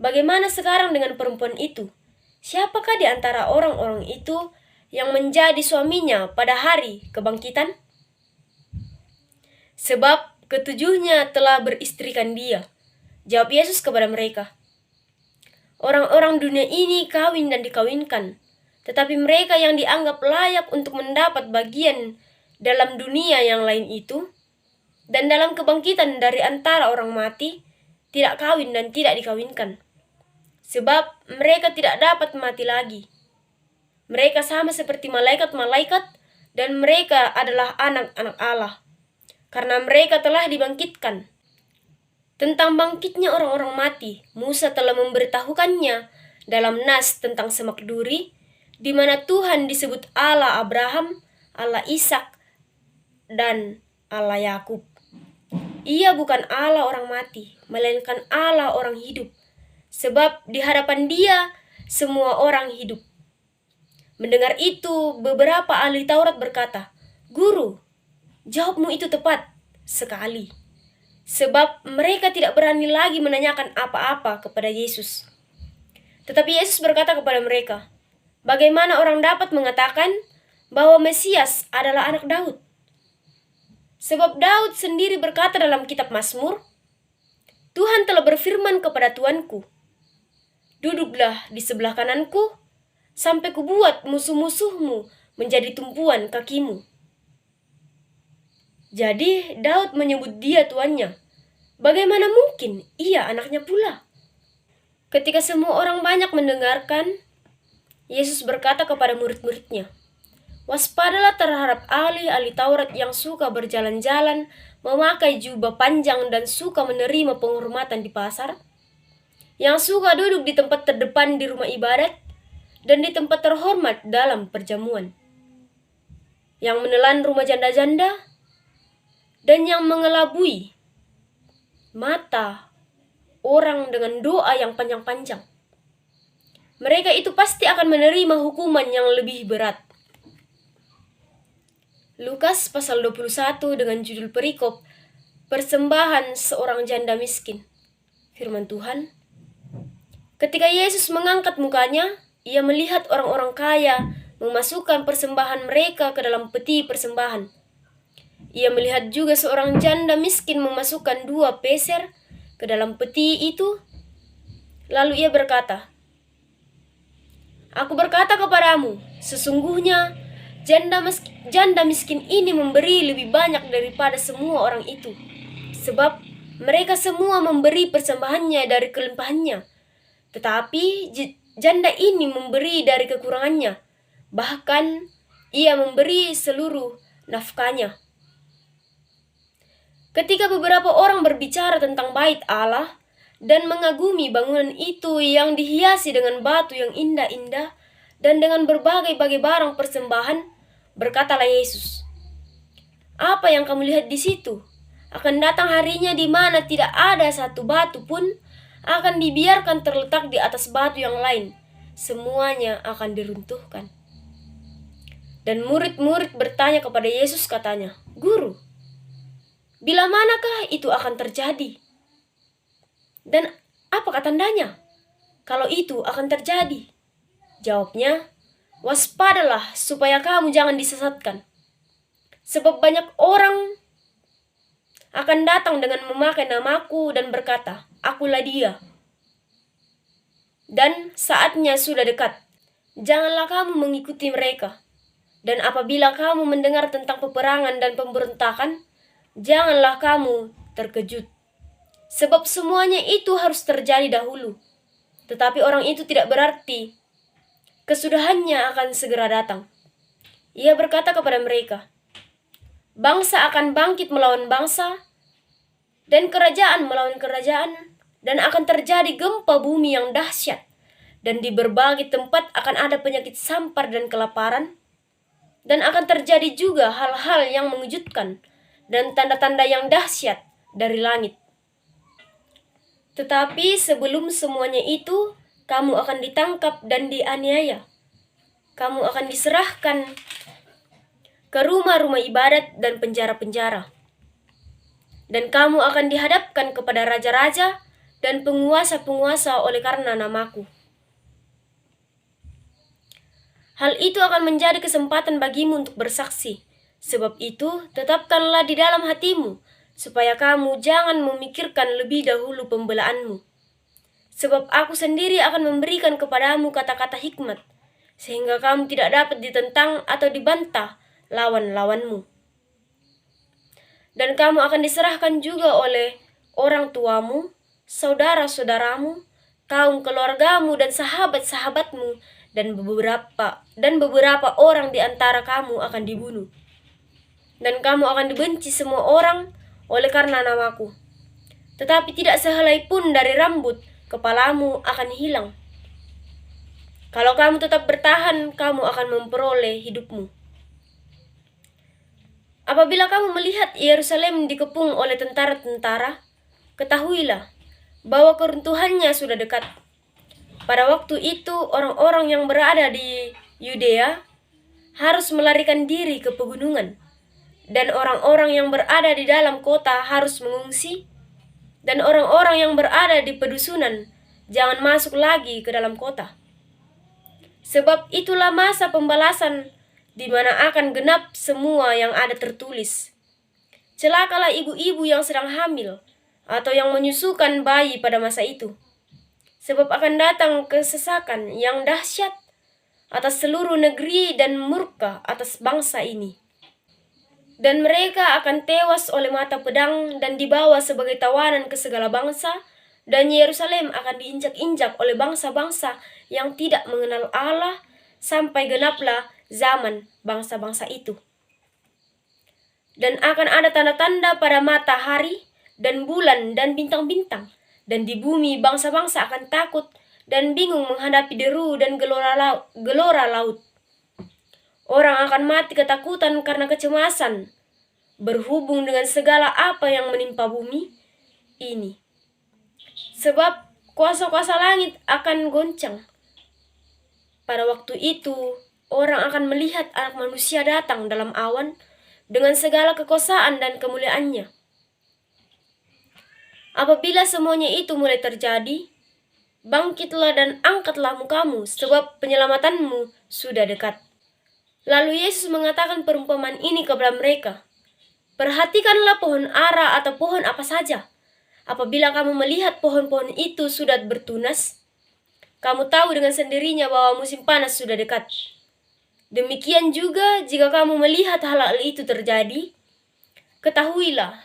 Bagaimana sekarang dengan perempuan itu? Siapakah di antara orang-orang itu yang menjadi suaminya pada hari kebangkitan? Sebab ketujuhnya telah beristrikan dia." Jawab Yesus kepada mereka, "Orang-orang dunia ini kawin dan dikawinkan, tetapi mereka yang dianggap layak untuk mendapat bagian dalam dunia yang lain itu, dan dalam kebangkitan dari antara orang mati, tidak kawin dan tidak dikawinkan. Sebab mereka tidak dapat mati lagi. Mereka sama seperti malaikat-malaikat, dan mereka adalah anak-anak Allah, karena mereka telah dibangkitkan. Tentang bangkitnya orang-orang mati, Musa telah memberitahukannya dalam nas tentang semak duri, di mana Tuhan disebut Allah Abraham, Allah Ishak, dan Allah Yakub. Ia bukan Allah orang mati, melainkan Allah orang hidup, sebab di hadapan Dia semua orang hidup." Mendengar itu, beberapa ahli Taurat berkata, "Guru, jawabmu itu tepat sekali." Sebab mereka tidak berani lagi menanyakan apa-apa kepada Yesus. Tetapi Yesus berkata kepada mereka, "Bagaimana orang dapat mengatakan bahwa Mesias adalah anak Daud? Sebab Daud sendiri berkata dalam kitab Mazmur, 'Tuhan telah berfirman kepada Tuanku, duduklah di sebelah kananku, sampai kubuat musuh-musuhmu menjadi tumpuan kakimu.' Jadi Daud menyebut dia tuannya. Bagaimana mungkin ia anaknya pula?" Ketika semua orang banyak mendengarkan, Yesus berkata kepada murid-muridnya, "Waspadalah terhadap ahli-ahli Taurat yang suka berjalan-jalan, memakai jubah panjang dan suka menerima penghormatan di pasar, yang suka duduk di tempat terdepan di rumah ibadat dan di tempat terhormat dalam perjamuan, yang menelan rumah janda-janda, dan yang mengelabui mata orang dengan doa yang panjang-panjang. mereka itu pasti akan menerima hukuman yang lebih berat. Lukas pasal 21 dengan judul perikop Persembahan seorang janda miskin. Firman Tuhan, ketika Yesus mengangkat mukanya, ia melihat orang-orang kaya memasukkan persembahan mereka ke dalam peti persembahan. Ia melihat juga seorang janda miskin memasukkan 2 peser ke dalam peti itu. Lalu ia berkata, "Aku berkata kepadamu, sesungguhnya janda miskin ini memberi lebih banyak daripada semua orang itu. Sebab mereka semua memberi persembahannya dari kelimpahannya. Tetapi janda ini memberi dari kekurangannya. Bahkan ia memberi seluruh nafkahnya." Ketika beberapa orang berbicara tentang bait Allah dan mengagumi bangunan itu yang dihiasi dengan batu yang indah-indah dan dengan berbagai-bagai barang persembahan, berkatalah Yesus, "Apa yang kamu lihat di situ? Akan datang harinya di mana tidak ada satu batu pun akan dibiarkan terletak di atas batu yang lain. Semuanya akan diruntuhkan." Dan murid-murid bertanya kepada Yesus, katanya, "Guru, bila manakah itu akan terjadi? Dan apakah tandanya kalau itu akan terjadi?" Jawabnya, "Waspadalah supaya kamu jangan disesatkan. Sebab banyak orang akan datang dengan memakai namaku dan berkata, 'Akulah dia.' Dan saatnya sudah dekat. Janganlah kamu mengikuti mereka. Dan apabila kamu mendengar tentang peperangan dan pemberontakan, janganlah kamu terkejut. Sebab semuanya itu harus terjadi dahulu. Tetapi orang itu tidak berarti kesudahannya akan segera datang." Ia berkata kepada mereka, "Bangsa akan bangkit melawan bangsa, dan kerajaan melawan kerajaan, dan akan terjadi gempa bumi yang dahsyat, dan di berbagai tempat akan ada penyakit sampar dan kelaparan, dan akan terjadi juga hal-hal yang mengejutkan dan tanda-tanda yang dahsyat dari langit. Tetapi sebelum semuanya itu, kamu akan ditangkap dan dianiaya. Kamu akan diserahkan ke rumah-rumah ibadat dan penjara-penjara. Dan kamu akan dihadapkan kepada raja-raja dan penguasa-penguasa oleh karena namaku. Hal itu akan menjadi kesempatan bagimu untuk bersaksi. Sebab itu, tetapkanlah di dalam hatimu, supaya kamu jangan memikirkan lebih dahulu pembelaanmu. Sebab aku sendiri akan memberikan kepadamu kata-kata hikmat, sehingga kamu tidak dapat ditentang atau dibantah lawan-lawanmu. Dan kamu akan diserahkan juga oleh orang tuamu, saudara-saudaramu, kaum keluargamu dan sahabat-sahabatmu, dan beberapa orang di antara kamu akan dibunuh. Dan kamu akan dibenci semua orang oleh karena namaku. Tetapi tidak sehelai pun dari rambut kepalamu akan hilang. Kalau kamu tetap bertahan, kamu akan memperoleh hidupmu. Apabila kamu melihat Yerusalem dikepung oleh tentara-tentara, ketahuilah bahwa keruntuhannya sudah dekat. Pada waktu itu, orang-orang yang berada di Yudea harus melarikan diri ke pegunungan, dan orang-orang yang berada di dalam kota harus mengungsi, dan orang-orang yang berada di pedusunan jangan masuk lagi ke dalam kota. Sebab itulah masa pembalasan di mana akan genap semua yang ada tertulis. Celakalah ibu-ibu yang sedang hamil atau yang menyusukan bayi pada masa itu. Sebab akan datang kesesakan yang dahsyat atas seluruh negeri dan murka atas bangsa ini. Dan mereka akan tewas oleh mata pedang dan dibawa sebagai tawanan ke segala bangsa, dan Yerusalem akan diinjak-injak oleh bangsa-bangsa yang tidak mengenal Allah sampai genaplah zaman bangsa-bangsa itu. Dan akan ada tanda-tanda pada matahari dan bulan dan bintang-bintang, dan di bumi bangsa-bangsa akan takut dan bingung menghadapi deru dan gelora laut. Orang akan mati ketakutan karena kecemasan berhubung dengan segala apa yang menimpa bumi ini. Sebab kuasa-kuasa langit akan goncang. Pada waktu itu, orang akan melihat Anak Manusia datang dalam awan dengan segala kekuasaan dan kemuliaannya. Apabila semuanya itu mulai terjadi, bangkitlah dan angkatlah mukamu, sebab penyelamatanmu sudah dekat. Lalu Yesus mengatakan perumpamaan ini kepada mereka. Perhatikanlah pohon ara atau pohon apa saja. Apabila kamu melihat pohon-pohon itu sudah bertunas, kamu tahu dengan sendirinya bahwa musim panas sudah dekat. Demikian juga jika kamu melihat hal-hal itu terjadi, ketahuilah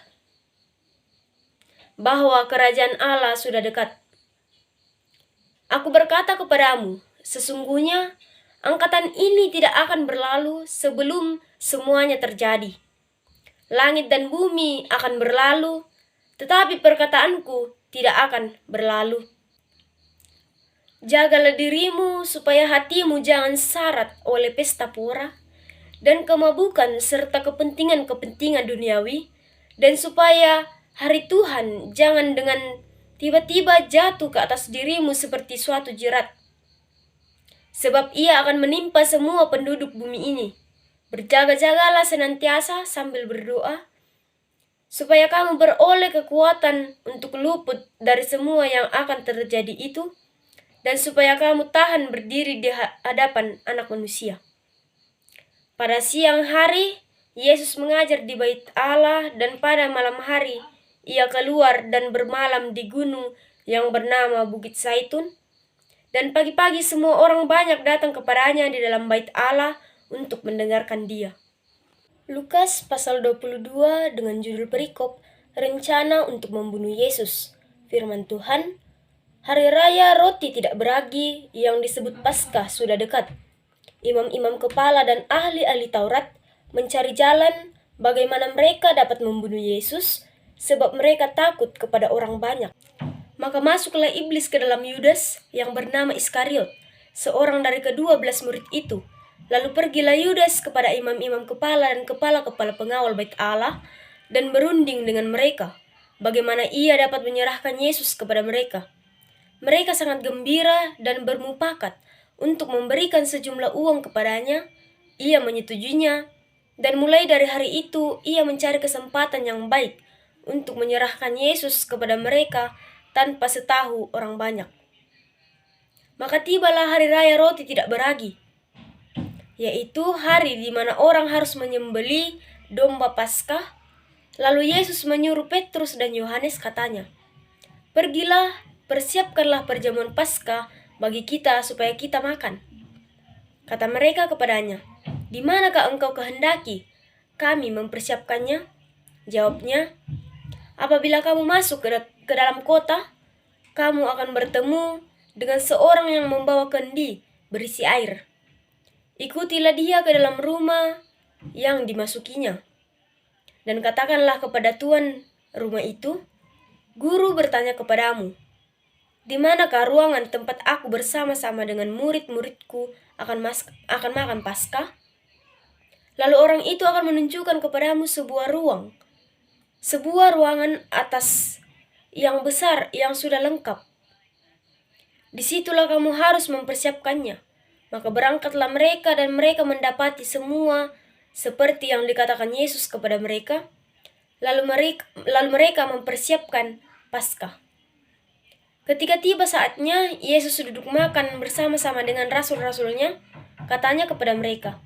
bahwa kerajaan Allah sudah dekat. Aku berkata kepadamu, sesungguhnya angkatan ini tidak akan berlalu sebelum semuanya terjadi. Langit dan bumi akan berlalu, tetapi perkataanku tidak akan berlalu. Jagalah dirimu supaya hatimu jangan syarat oleh pesta pora dan kemabukan serta kepentingan-kepentingan duniawi, dan supaya hari Tuhan jangan dengan tiba-tiba jatuh ke atas dirimu seperti suatu jerat. Sebab ia akan menimpa semua penduduk bumi ini. Berjaga-jagalah senantiasa sambil berdoa, supaya kamu beroleh kekuatan untuk luput dari semua yang akan terjadi itu, dan supaya kamu tahan berdiri di hadapan Anak Manusia. Pada siang hari, Yesus mengajar di bait Allah, dan pada malam hari, ia keluar dan bermalam di gunung yang bernama Bukit Zaitun. Dan pagi-pagi semua orang banyak datang kepadanya di dalam bait Allah untuk mendengarkan dia. Lukas pasal 22 dengan judul perikop, rencana untuk membunuh Yesus. Firman Tuhan, Hari Raya Roti Tidak Beragi yang disebut Paskah sudah dekat. Imam-imam kepala dan ahli-ahli Taurat mencari jalan bagaimana mereka dapat membunuh Yesus, sebab mereka takut kepada orang banyak. Maka masuklah iblis ke dalam Yudas yang bernama Iskariot, seorang dari ke-12 murid itu. Lalu pergilah Yudas kepada imam-imam kepala dan kepala-kepala pengawal bait Allah dan berunding dengan mereka, bagaimana ia dapat menyerahkan Yesus kepada mereka. Mereka sangat gembira dan bermufakat untuk memberikan sejumlah uang kepadanya. Ia menyetujuinya, dan mulai dari hari itu ia mencari kesempatan yang baik untuk menyerahkan Yesus kepada mereka tanpa setahu orang banyak. Maka tibalah hari raya roti tidak beragi, yaitu hari di mana orang harus menyembelih domba Paskah. Lalu Yesus menyuruh Petrus dan Yohanes, katanya, "Pergilah, persiapkanlah perjamuan Paskah bagi kita supaya kita makan." Kata mereka kepadanya, "Di manakah engkau kehendaki kami mempersiapkannya?" Jawabnya, "Apabila kamu masuk ke dalam kota, kamu akan bertemu dengan seorang yang membawa kendi berisi air. Ikutilah dia ke dalam rumah yang dimasukinya, dan katakanlah kepada tuan rumah itu, 'Guru bertanya kepadamu, di manakah ruangan tempat aku bersama-sama dengan murid-muridku akan makan Paskah?' Lalu orang itu akan menunjukkan kepadamu sebuah ruangan atas yang besar yang sudah lengkap. Disitulah kamu harus mempersiapkannya." Maka berangkatlah mereka, dan mereka mendapati semua seperti yang dikatakan Yesus kepada mereka. Lalu mereka mempersiapkan Paskah. Ketika tiba saatnya, Yesus duduk makan bersama-sama dengan rasul-rasulnya. Katanya kepada mereka,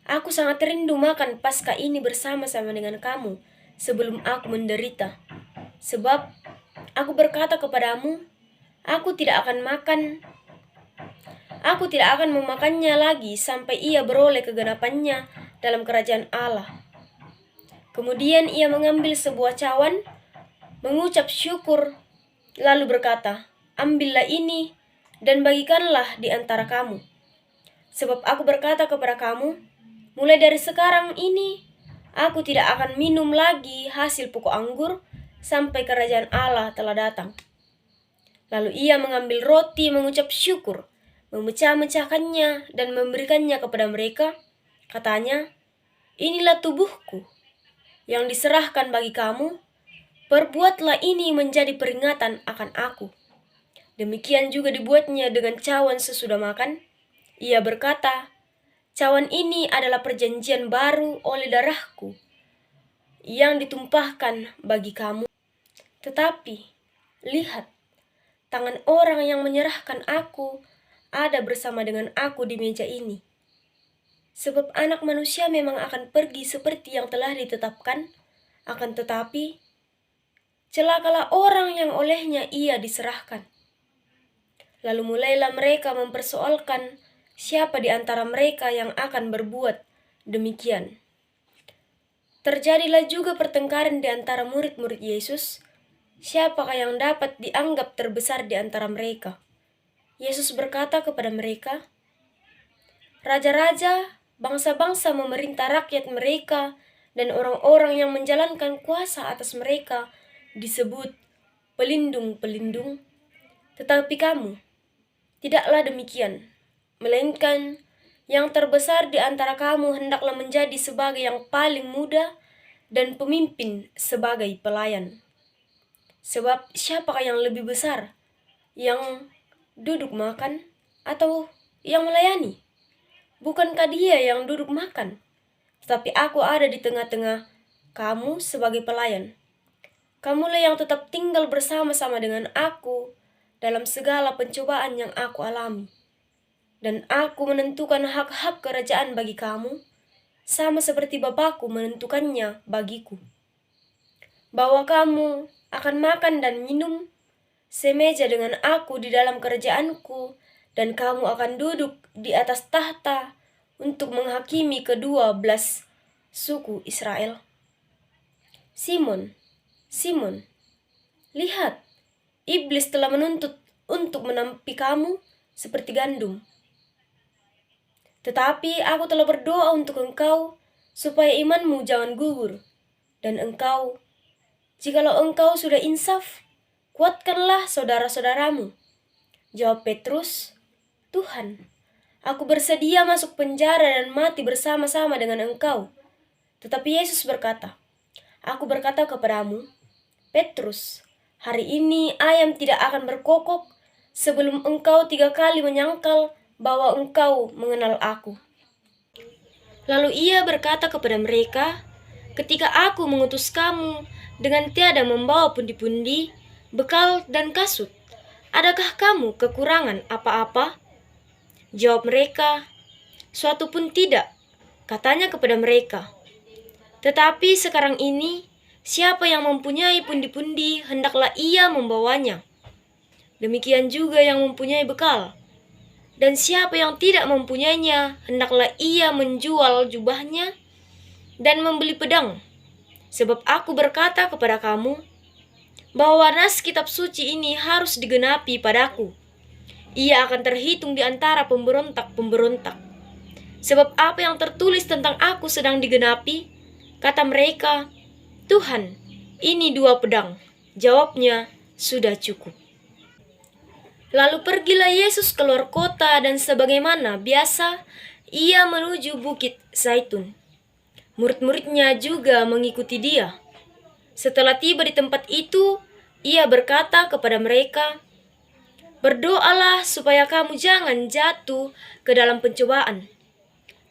"Aku sangat rindu makan Paskah ini bersama-sama dengan kamu sebelum aku menderita. Sebab aku berkata kepadamu, aku tidak akan memakannya lagi sampai ia beroleh kegenapannya dalam kerajaan Allah." Kemudian ia mengambil sebuah cawan, mengucap syukur, lalu berkata, "Ambillah ini dan bagikanlah di antara kamu. Sebab aku berkata kepada kamu, mulai dari sekarang ini, aku tidak akan minum lagi hasil pokok anggur sampai kerajaan Allah telah datang." Lalu ia mengambil roti, mengucap syukur, memecah-mecahkannya dan memberikannya kepada mereka. Katanya, "Inilah tubuhku yang diserahkan bagi kamu. Perbuatlah ini menjadi peringatan akan aku." Demikian juga dibuatnya dengan cawan sesudah makan. Ia berkata, "Cawan ini adalah perjanjian baru oleh darahku yang ditumpahkan bagi kamu. Tetapi, lihat, tangan orang yang menyerahkan aku ada bersama dengan aku di meja ini. Sebab Anak Manusia memang akan pergi seperti yang telah ditetapkan, akan tetapi, celakalah orang yang olehnya ia diserahkan." Lalu mulailah mereka mempersoalkan siapa di antara mereka yang akan berbuat demikian. Terjadilah juga pertengkaran di antara murid-murid Yesus, siapakah yang dapat dianggap terbesar di antara mereka. Yesus berkata kepada mereka, "Raja-raja, bangsa-bangsa memerintah rakyat mereka, dan orang-orang yang menjalankan kuasa atas mereka disebut pelindung-pelindung. Tetapi kamu, tidaklah demikian, melainkan yang terbesar di antara kamu hendaklah menjadi sebagai yang paling muda dan pemimpin sebagai pelayan. Sebab siapakah yang lebih besar, yang duduk makan atau yang melayani? Bukankah dia yang duduk makan? Tetapi aku ada di tengah-tengah kamu sebagai pelayan. Kamulah yang tetap tinggal bersama-sama dengan aku dalam segala pencobaan yang aku alami. Dan aku menentukan hak-hak kerajaan bagi kamu, sama seperti Bapakku menentukannya bagiku. Bahwa kamu akan makan dan minum semeja dengan aku di dalam kerajaanku, dan kamu akan duduk di atas tahta untuk menghakimi ke-12 suku Israel. Simon, Simon, lihat, iblis telah menuntut untuk menampi kamu seperti gandum. Tetapi aku telah berdoa untuk engkau, supaya imanmu jangan gugur. Dan engkau, jikalau engkau sudah insaf, kuatkanlah saudara-saudaramu." Jawab Petrus, "Tuhan, aku bersedia masuk penjara dan mati bersama-sama dengan engkau." Tetapi Yesus berkata, "Aku berkata kepadamu, Petrus, hari ini ayam tidak akan berkokok sebelum engkau 3 kali menyangkal bahwa engkau mengenal aku." Lalu ia berkata kepada mereka, "Ketika aku mengutus kamu dengan tiada membawa pundi-pundi, bekal dan kasut, adakah kamu kekurangan apa-apa?" Jawab mereka, "Suatu pun tidak." Katanya kepada mereka, "Tetapi sekarang ini, siapa yang mempunyai pundi-pundi, hendaklah ia membawanya. Demikian juga yang mempunyai bekal. Dan siapa yang tidak mempunyainya, hendaklah ia menjual jubahnya dan membeli pedang. Sebab aku berkata kepada kamu, bahwa nas kitab suci ini harus digenapi padaku. Ia akan terhitung di antara pemberontak-pemberontak. Sebab apa yang tertulis tentang aku sedang digenapi." Kata mereka, "Tuhan, ini 2 pedang." Jawabnya, "Sudah cukup." Lalu pergilah Yesus keluar kota, dan sebagaimana biasa, ia menuju Bukit Zaitun. Murid-muridnya juga mengikuti dia. Setelah tiba di tempat itu, ia berkata kepada mereka, "Berdoalah supaya kamu jangan jatuh ke dalam pencobaan."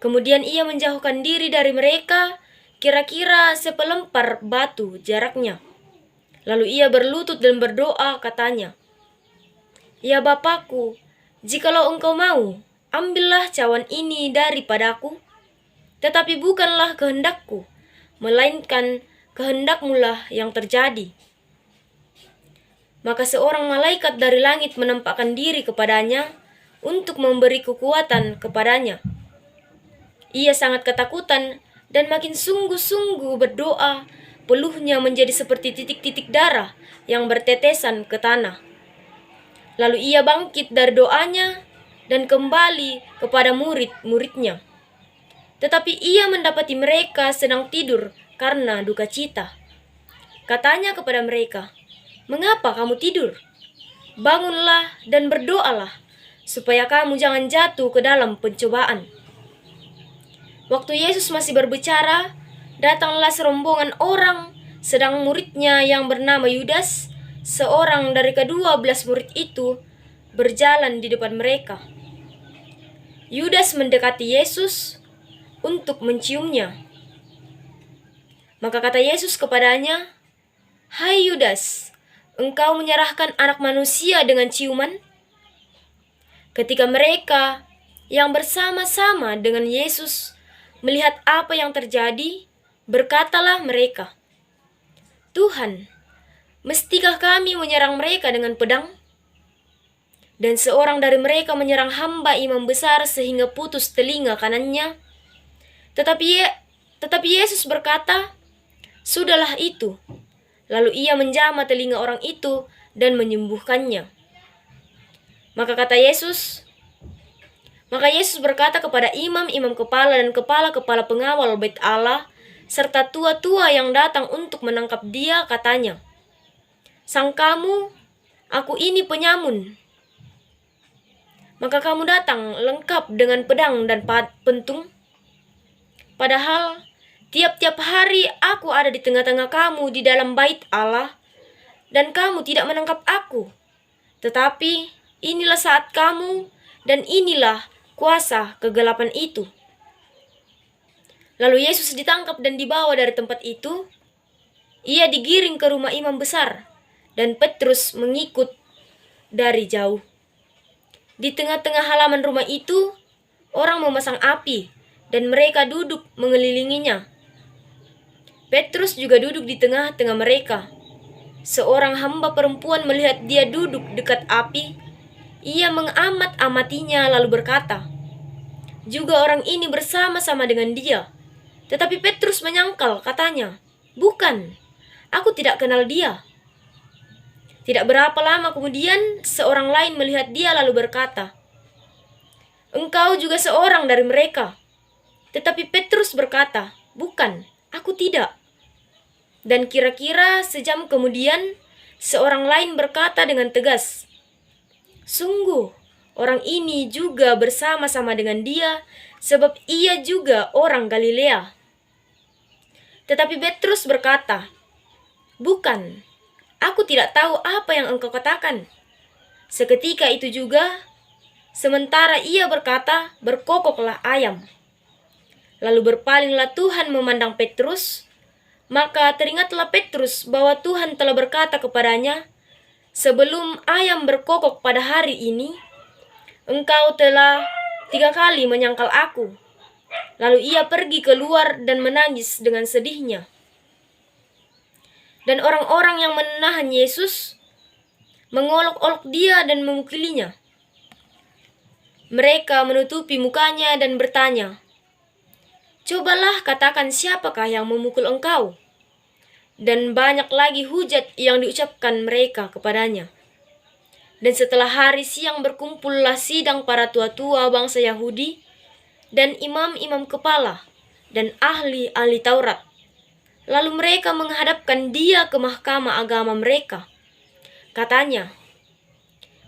Kemudian ia menjauhkan diri dari mereka, kira-kira sepelempar batu jaraknya. Lalu ia berlutut dan berdoa, katanya, "Ya Bapakku, jikalau engkau mau, ambillah cawan ini daripadaku. Tetapi bukanlah kehendakku, melainkan kehendakmu-lah yang terjadi." Maka seorang malaikat dari langit menampakkan diri kepadanya untuk memberi kekuatan kepadanya. Ia sangat ketakutan dan makin sungguh-sungguh berdoa, peluhnya menjadi seperti titik-titik darah yang bertetesan ke tanah. Lalu ia bangkit dari doanya dan kembali kepada murid-muridnya. Tetapi ia mendapati mereka sedang tidur karena duka cita. Katanya kepada mereka, "Mengapa kamu tidur? Bangunlah dan berdoalah, supaya kamu jangan jatuh ke dalam pencobaan." Waktu Yesus masih berbicara, datanglah serombongan orang, sedang muridnya yang bernama Yudas, seorang dari ke-12 murid itu, berjalan di depan mereka. Yudas mendekati Yesus untuk menciumnya. Maka kata Yesus kepadanya, "Hai Yudas, engkau menyerahkan anak manusia dengan ciuman?" Ketika mereka yang bersama-sama dengan Yesus melihat apa yang terjadi, berkatalah mereka, "Tuhan, mestikah kami menyerang mereka dengan pedang?" Dan seorang dari mereka menyerang hamba imam besar sehingga putus telinga kanannya. Tetapi Yesus berkata, "Sudahlah itu." Lalu ia menjamah telinga orang itu dan menyembuhkannya. Maka Yesus berkata kepada imam-imam kepala dan kepala-kepala pengawal bait Allah, serta tua-tua yang datang untuk menangkap dia, katanya, "Sangkamu, aku ini penyamun. Maka kamu datang lengkap dengan pedang dan pentung. Padahal tiap-tiap hari aku ada di tengah-tengah kamu di dalam bait Allah, dan kamu tidak menangkap aku. Tetapi inilah saat kamu, dan inilah kuasa kegelapan itu." Lalu Yesus ditangkap dan dibawa dari tempat itu. Ia digiring ke rumah imam besar, dan Petrus mengikut dari jauh. Di tengah-tengah halaman rumah itu, orang memasang api, dan mereka duduk mengelilinginya. Petrus juga duduk di tengah-tengah mereka. Seorang hamba perempuan melihat dia duduk dekat api. Ia mengamat-amatinya lalu berkata, "Juga orang ini bersama-sama dengan dia." Tetapi Petrus menyangkal, katanya, "Bukan, aku tidak kenal dia." Tidak berapa lama kemudian, seorang lain melihat dia lalu berkata, "Engkau juga seorang dari mereka." Tetapi Petrus berkata, "Bukan, aku tidak." Dan kira-kira sejam kemudian, seorang lain berkata dengan tegas, "Sungguh, orang ini juga bersama-sama dengan dia, sebab ia juga orang Galilea." Tetapi Petrus berkata, "Bukan, aku tidak tahu apa yang engkau katakan." Seketika itu juga, sementara ia berkata, berkokoklah ayam. Lalu berpalinglah Tuhan memandang Petrus. Maka teringatlah Petrus bahwa Tuhan telah berkata kepadanya, "Sebelum ayam berkokok pada hari ini, engkau telah 3 kali menyangkal aku." Lalu ia pergi keluar dan menangis dengan sedihnya. Dan orang-orang yang menahan Yesus mengolok-olok dia dan memukulinya. Mereka menutupi mukanya dan bertanya, "Cobalah katakan siapakah yang memukul engkau?" Dan banyak lagi hujat yang diucapkan mereka kepadanya. Dan setelah hari siang berkumpullah sidang para tua-tua bangsa Yahudi dan imam-imam kepala dan ahli-ahli Taurat. Lalu mereka menghadapkan dia ke mahkamah agama mereka. Katanya,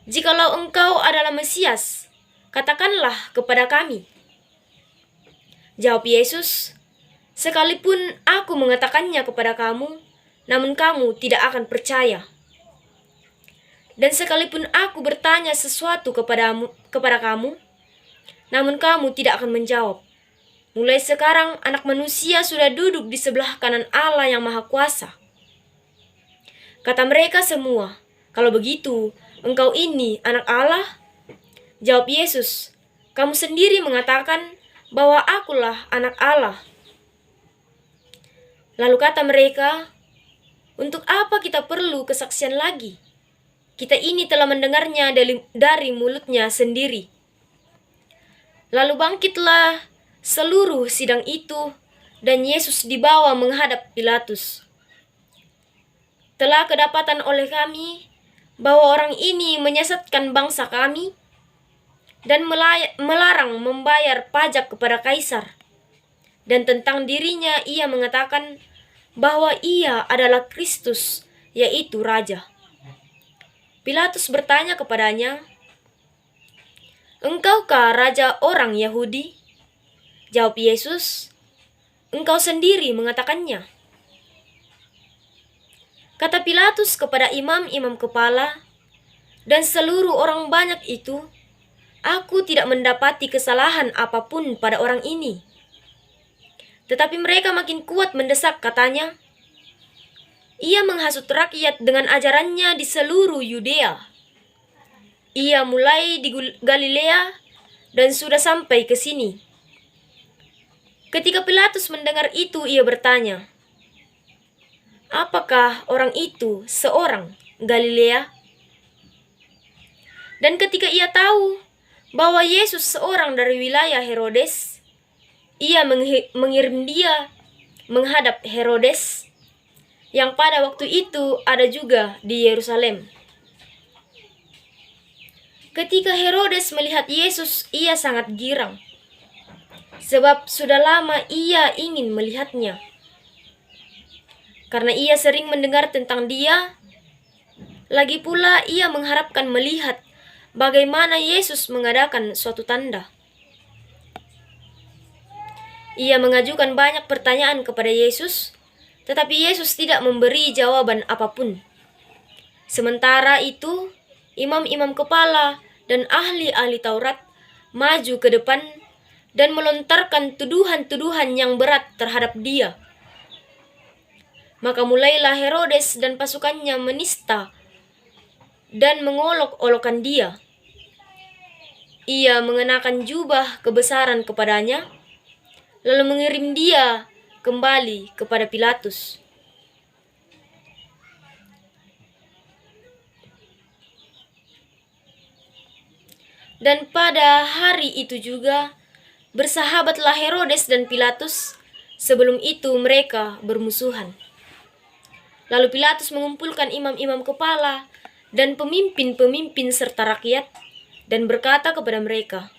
"Jikalau engkau adalah Mesias, katakanlah kepada kami." Jawab Yesus, "Sekalipun aku mengatakannya kepada kamu, namun kamu tidak akan percaya. Dan sekalipun aku bertanya sesuatu kepada kamu, namun kamu tidak akan menjawab. Mulai sekarang Anak Manusia sudah duduk di sebelah kanan Allah yang Maha Kuasa." Kata mereka semua, "Kalau begitu, engkau ini Anak Allah?" Jawab Yesus, "Kamu sendiri mengatakan bahwa akulah Anak Allah." Lalu kata mereka, "Untuk apa kita perlu kesaksian lagi? Kita ini telah mendengarnya dari mulutnya sendiri." Lalu bangkitlah seluruh sidang itu, dan Yesus dibawa menghadap Pilatus. "Telah kedapatan oleh kami bahwa orang ini menyesatkan bangsa kami dan melarang membayar pajak kepada Kaisar. Dan tentang dirinya ia mengatakan bahwa ia adalah Kristus, yaitu Raja." Pilatus bertanya kepadanya, "Engkaukah Raja orang Yahudi?" Jawab Yesus, "Engkau sendiri mengatakannya." Kata Pilatus kepada imam-imam kepala dan seluruh orang banyak itu, Aku tidak mendapati kesalahan apapun pada orang ini. Tetapi mereka makin kuat mendesak, katanya. Ia menghasut rakyat dengan ajarannya di seluruh Yudea. Ia mulai di Galilea dan sudah sampai ke sini. Ketika Pilatus mendengar itu, ia bertanya, apakah orang itu seorang Galilea? Dan ketika ia tahu bahwa Yesus seorang dari wilayah Herodes, ia mengirim dia menghadap Herodes, yang pada waktu itu ada juga di Yerusalem. Ketika Herodes melihat Yesus, ia sangat girang, sebab sudah lama ia ingin melihatnya. Karena ia sering mendengar tentang dia, lagi pula ia mengharapkan melihat bagaimana Yesus mengadakan suatu tanda. Ia mengajukan banyak pertanyaan kepada Yesus, tetapi Yesus tidak memberi jawaban apapun. Sementara itu, imam-imam kepala dan ahli-ahli Taurat maju ke depan dan melontarkan tuduhan-tuduhan yang berat terhadap dia. Maka mulailah Herodes dan pasukannya menista dan mengolok-olokkan dia. Ia mengenakan jubah kebesaran kepadanya, lalu mengirim dia kembali kepada Pilatus. Dan pada hari itu juga, bersahabatlah Herodes dan Pilatus. Sebelum itu mereka bermusuhan. Lalu Pilatus mengumpulkan imam-imam kepala dan pemimpin-pemimpin serta rakyat, dan berkata kepada mereka,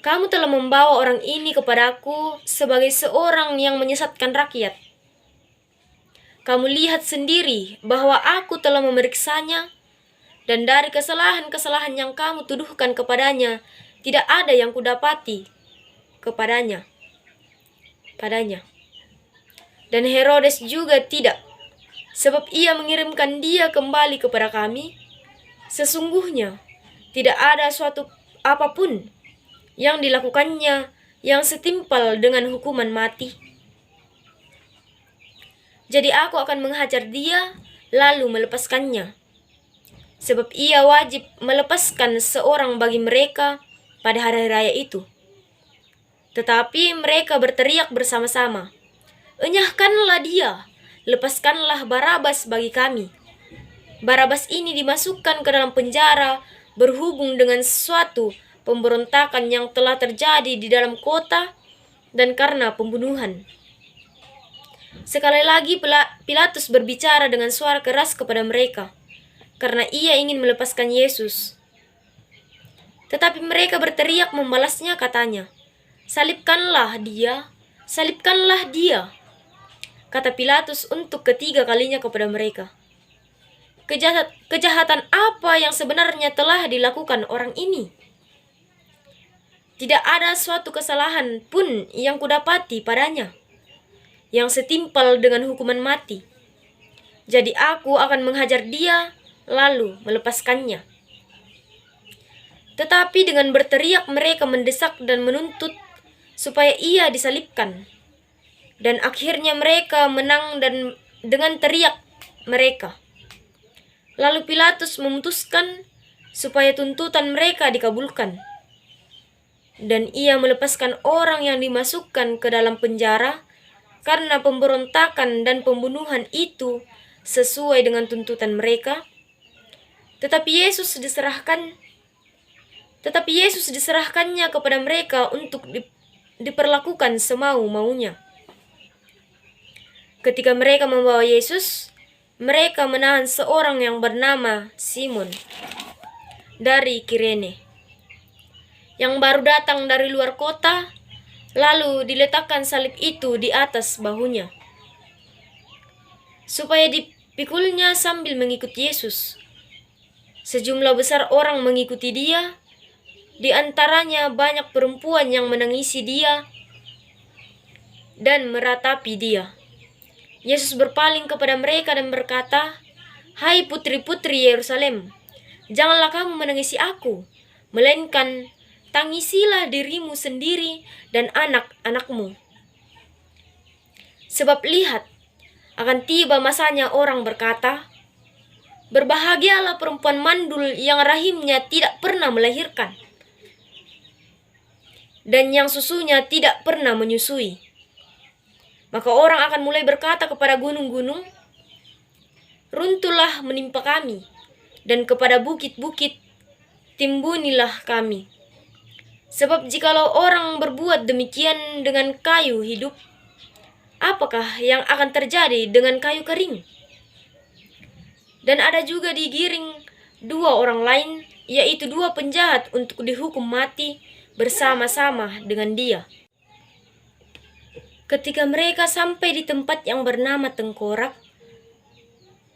kamu telah membawa orang ini kepadaku sebagai seorang yang menyesatkan rakyat. Kamu lihat sendiri bahwa aku telah memeriksanya, dan dari kesalahan-kesalahan yang kamu tuduhkan kepadanya, tidak ada yang kudapati padanya. Dan Herodes juga tidak, sebab ia mengirimkan dia kembali kepada kami. Sesungguhnya tidak ada suatu apapun yang dilakukannya yang setimpal dengan hukuman mati. Jadi aku akan menghajar dia lalu melepaskannya, sebab ia wajib melepaskan seorang bagi mereka pada hari raya itu. Tetapi mereka berteriak bersama-sama, enyahkanlah dia, lepaskanlah Barabas bagi kami. Barabas ini dimasukkan ke dalam penjara berhubung dengan suatu pemberontakan yang telah terjadi di dalam kota dan karena pembunuhan. Sekali lagi Pilatus berbicara dengan suara keras kepada mereka, karena ia ingin melepaskan Yesus. Tetapi mereka berteriak membalasnya, katanya, salibkanlah dia, salibkanlah dia. Kata Pilatus untuk ketiga kalinya kepada mereka, kejahatan apa yang sebenarnya telah dilakukan orang ini? Tidak ada suatu kesalahan pun yang kudapati padanya, yang setimpal dengan hukuman mati. Jadi aku akan menghajar dia, lalu melepaskannya. Tetapi dengan berteriak mereka mendesak dan menuntut supaya ia disalibkan. Dan akhirnya mereka menang dan dengan teriak mereka. Lalu Pilatus memutuskan supaya tuntutan mereka dikabulkan. Dan ia melepaskan orang yang dimasukkan ke dalam penjara karena pemberontakan dan pembunuhan itu sesuai dengan tuntutan mereka. Tetapi Yesus diserahkannya kepada mereka untuk diperlakukan semau-maunya. Ketika mereka membawa Yesus, mereka menahan seorang yang bernama Simon dari Kirene, yang baru datang dari luar kota, lalu diletakkan salib itu di atas bahunya, supaya dipikulnya sambil mengikuti Yesus. Sejumlah besar orang mengikuti dia, di antaranya banyak perempuan yang menangisi dia dan meratapi dia. Yesus berpaling kepada mereka dan berkata, hai putri-putri Yerusalem, janganlah kamu menangisi aku, melainkan tangisilah dirimu sendiri dan anak-anakmu. Sebab lihat, akan tiba masanya orang berkata, berbahagialah perempuan mandul yang rahimnya tidak pernah melahirkan, dan yang susunya tidak pernah menyusui. Maka orang akan mulai berkata kepada gunung-gunung, runtuhlah menimpa kami, dan kepada bukit-bukit, timbunilah kami. Sebab jikalau orang berbuat demikian dengan kayu hidup, apakah yang akan terjadi dengan kayu kering? Dan ada juga digiring dua orang lain, yaitu dua penjahat untuk dihukum mati bersama-sama dengan dia. Ketika mereka sampai di tempat yang bernama Tengkorak,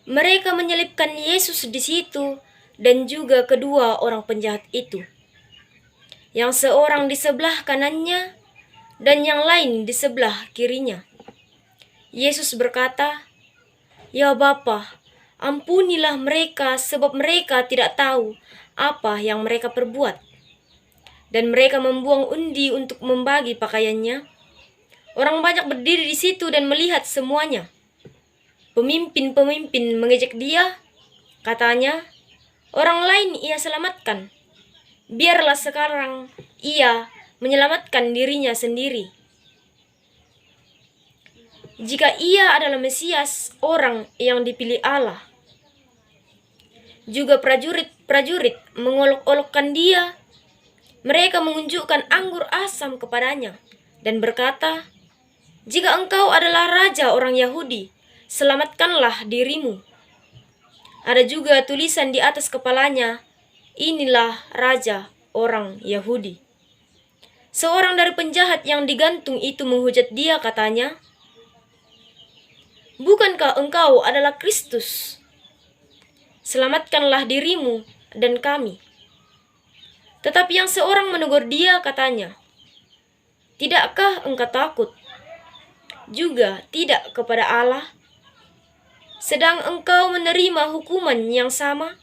mereka menyelipkan Yesus di situ dan juga kedua orang penjahat itu, yang seorang di sebelah kanannya dan yang lain di sebelah kirinya. Yesus berkata, "Ya Bapa, ampunilah mereka sebab mereka tidak tahu apa yang mereka perbuat." Dan mereka membuang undi untuk membagi pakaiannya. Orang banyak berdiri di situ dan melihat semuanya. Pemimpin-pemimpin mengejek dia, katanya, orang lain ia selamatkan. Biarlah sekarang ia menyelamatkan dirinya sendiri. Jika ia adalah Mesias, orang yang dipilih Allah. Juga prajurit-prajurit mengolok-olokkan dia. Mereka mengunjukkan anggur asam kepadanya dan berkata, jika engkau adalah raja orang Yahudi, selamatkanlah dirimu. Ada juga tulisan di atas kepalanya, inilah raja orang Yahudi. Seorang dari penjahat yang digantung itu menghujat dia, katanya, bukankah engkau adalah Kristus? Selamatkanlah dirimu dan kami. Tetapi yang seorang menegur dia, katanya, tidakkah engkau takut? Juga tidak kepada Allah, sedang engkau menerima hukuman yang sama?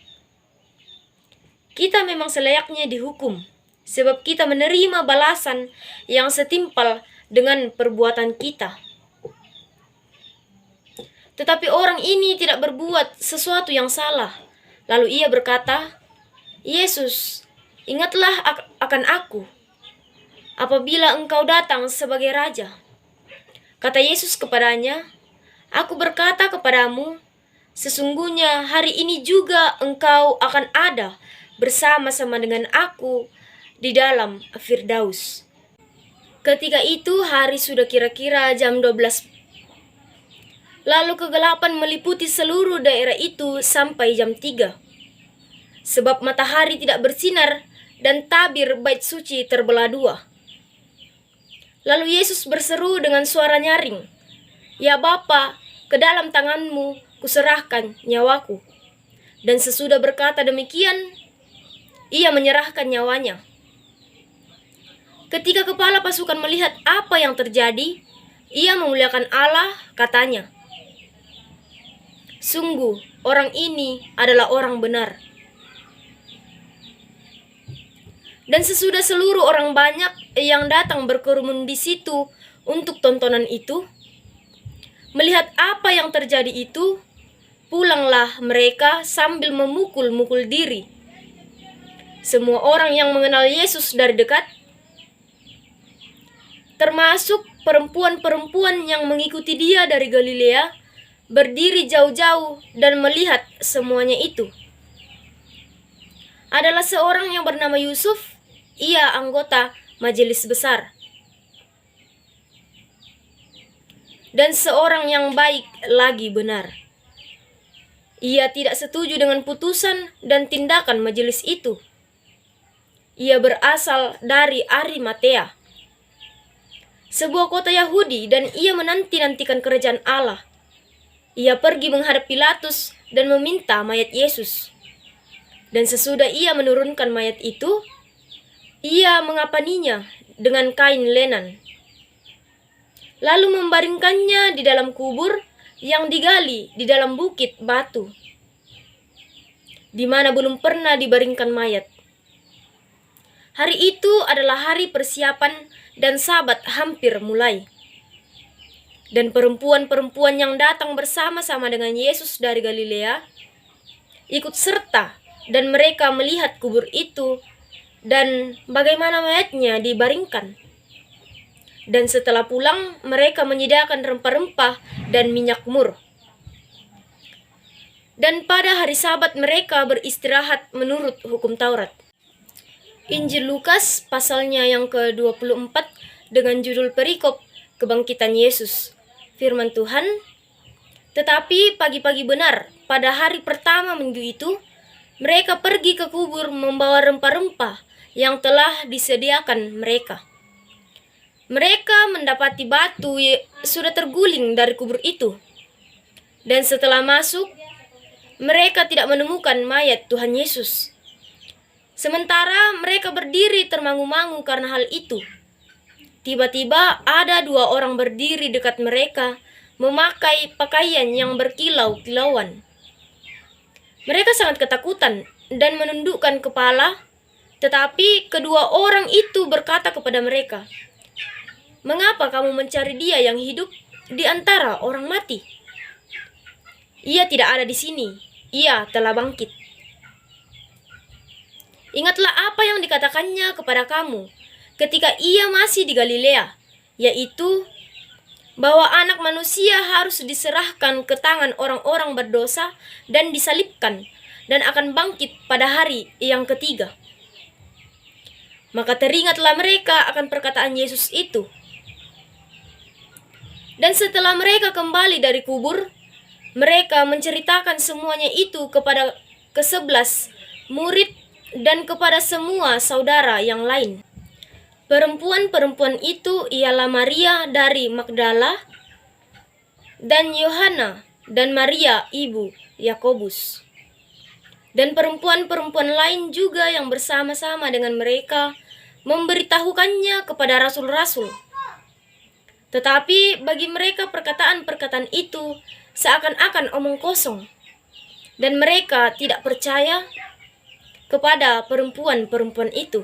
Kita memang selayaknya dihukum, sebab kita menerima balasan yang setimpal dengan perbuatan kita. Tetapi orang ini tidak berbuat sesuatu yang salah. Lalu ia berkata, Yesus, ingatlah akan aku apabila engkau datang sebagai raja. Kata Yesus kepadanya, aku berkata kepadamu, sesungguhnya hari ini juga engkau akan ada bersama-sama dengan aku di dalam Firdaus. Ketika itu hari sudah kira-kira jam 12. Lalu kegelapan meliputi seluruh daerah itu sampai jam 3. Sebab matahari tidak bersinar dan tabir bait suci terbelah dua. Lalu Yesus berseru dengan suara nyaring, ya Bapa, ke dalam tanganmu kuserahkan nyawaku. Dan sesudah berkata demikian, ia menyerahkan nyawanya. Ketika kepala pasukan melihat apa yang terjadi, ia memuliakan Allah, katanya, sungguh orang ini adalah orang benar. Dan sesudah seluruh orang banyak yang datang berkerumun di situ untuk tontonan itu, melihat apa yang terjadi itu, pulanglah mereka sambil memukul-mukul diri. Semua orang yang mengenal Yesus dari dekat, termasuk perempuan-perempuan yang mengikuti dia dari Galilea, berdiri jauh-jauh dan melihat semuanya itu. Adalah seorang yang bernama Yusuf, ia anggota majelis besar. Dan seorang yang baik lagi benar. Ia tidak setuju dengan putusan dan tindakan majelis itu. Ia berasal dari Arimatea, sebuah kota Yahudi, dan ia menanti-nantikan kerajaan Allah. Ia pergi menghadap Pilatus dan meminta mayat Yesus. Dan sesudah ia menurunkan mayat itu, ia mengapaninya dengan kain lenan, lalu membaringkannya di dalam kubur yang digali di dalam bukit batu, di mana belum pernah dibaringkan mayat. Hari itu adalah hari persiapan dan Sabat hampir mulai. Dan perempuan-perempuan yang datang bersama-sama dengan Yesus dari Galilea ikut serta, dan mereka melihat kubur itu dan bagaimana mayatnya dibaringkan. Dan setelah pulang, mereka menyediakan rempah-rempah dan minyak mur. Dan pada hari Sabat mereka beristirahat menurut hukum Taurat. Injil Lukas pasalnya yang ke-24 dengan judul perikop Kebangkitan Yesus. Firman Tuhan, tetapi pagi-pagi benar, pada hari pertama minggu itu, mereka pergi ke kubur membawa rempah-rempah yang telah disediakan mereka. Mereka mendapati batu sudah terguling dari kubur itu. Dan setelah masuk, mereka tidak menemukan mayat Tuhan Yesus. Sementara mereka berdiri termangu-mangu karena hal itu. Tiba-tiba ada dua orang berdiri dekat mereka, memakai pakaian yang berkilau-kilauan. Mereka sangat ketakutan dan menundukkan kepala, tetapi kedua orang itu berkata kepada mereka, "Mengapa kamu mencari Dia yang hidup di antara orang mati? Ia tidak ada di sini, Ia telah bangkit. Ingatlah apa yang dikatakannya kepada kamu ketika Ia masih di Galilea, yaitu bahwa Anak Manusia harus diserahkan ke tangan orang-orang berdosa dan disalibkan, dan akan bangkit pada hari yang ketiga." Maka teringatlah mereka akan perkataan Yesus itu. Dan setelah mereka kembali dari kubur, mereka menceritakan semuanya itu kepada ke-11 murid dan kepada semua saudara yang lain. Perempuan-perempuan itu ialah Maria dari Magdala dan Yohana dan Maria ibu Yakobus. Dan perempuan-perempuan lain juga yang bersama-sama dengan mereka memberitahukannya kepada rasul-rasul. Tetapi bagi mereka perkataan-perkataan itu seakan-akan omong kosong, dan mereka tidak percaya kepada perempuan-perempuan itu.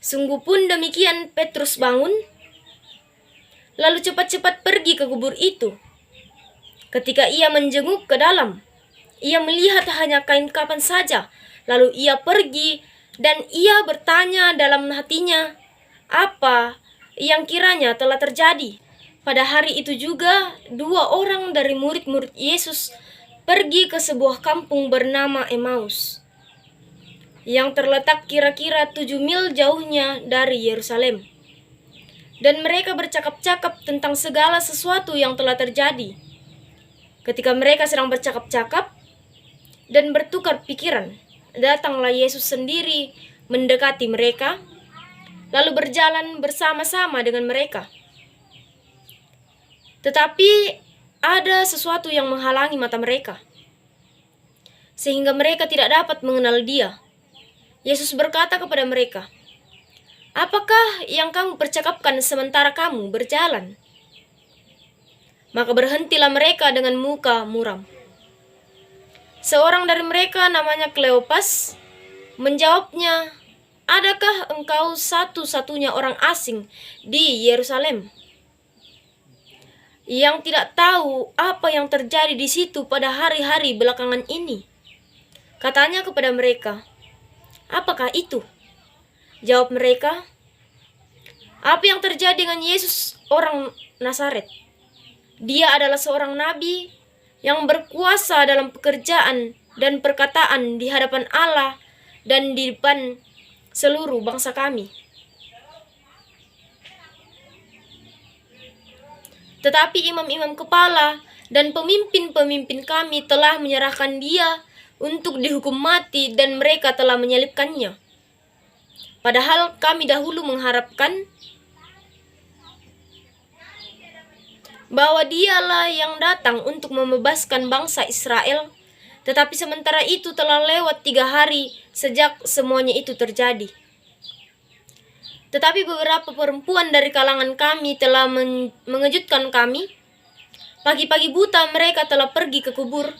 Sungguh pun demikian Petrus bangun, lalu cepat-cepat pergi ke kubur itu. Ketika ia menjenguk ke dalam, ia melihat hanya kain kapan saja. Lalu ia pergi dan ia bertanya dalam hatinya apa yang kiranya telah terjadi. Pada hari itu juga, dua orang dari murid-murid Yesus pergi ke sebuah kampung bernama Emmaus, yang terletak kira-kira 7 mil jauhnya dari Yerusalem. Dan mereka bercakap-cakap tentang segala sesuatu yang telah terjadi. Ketika mereka sedang bercakap-cakap dan bertukar pikiran, datanglah Yesus sendiri mendekati mereka, lalu berjalan bersama-sama dengan mereka. Tetapi ada sesuatu yang menghalangi mata mereka, sehingga mereka tidak dapat mengenal Dia. Yesus berkata kepada mereka, "Apakah yang kamu percakapkan sementara kamu berjalan?" Maka berhentilah mereka dengan muka muram. Seorang dari mereka namanya Kleopas menjawabnya, "Adakah engkau satu-satunya orang asing di Yerusalem yang tidak tahu apa yang terjadi di situ pada hari-hari belakangan ini?" Katanya kepada mereka, "Apakah itu?" Jawab mereka, "Apa yang terjadi dengan Yesus orang Nazaret? Dia adalah seorang nabi yang berkuasa dalam pekerjaan dan perkataan di hadapan Allah dan di depan seluruh bangsa kami. Tetapi imam-imam kepala dan pemimpin-pemimpin kami telah menyerahkan Dia untuk dihukum mati dan mereka telah menyalibkannya. Padahal kami dahulu mengharapkan bahwa Dialah yang datang untuk membebaskan bangsa Israel. Tetapi sementara itu telah lewat 3 hari sejak semuanya itu terjadi. Tetapi beberapa perempuan dari kalangan kami telah mengejutkan kami. Pagi-pagi buta mereka telah pergi ke kubur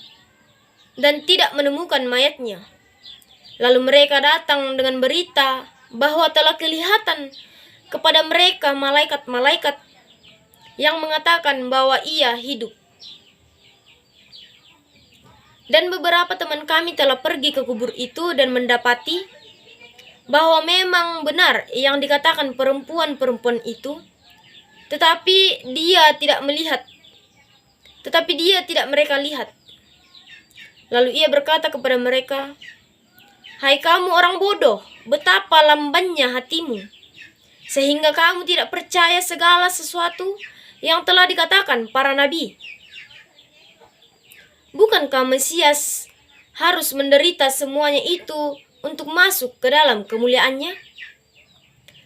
dan tidak menemukan mayatnya. Lalu mereka datang dengan berita bahwa telah kelihatan kepada mereka malaikat-malaikat yang mengatakan bahwa ia hidup. Dan beberapa teman kami telah pergi ke kubur itu dan mendapati bahwa memang benar yang dikatakan perempuan-perempuan itu, tetapi dia tidak mereka lihat. Lalu ia berkata kepada mereka, "Hai kamu orang bodoh, betapa lambannya hatimu, sehingga kamu tidak percaya segala sesuatu yang telah dikatakan para nabi. Bukankah Mesias harus menderita semuanya itu untuk masuk ke dalam kemuliaannya?"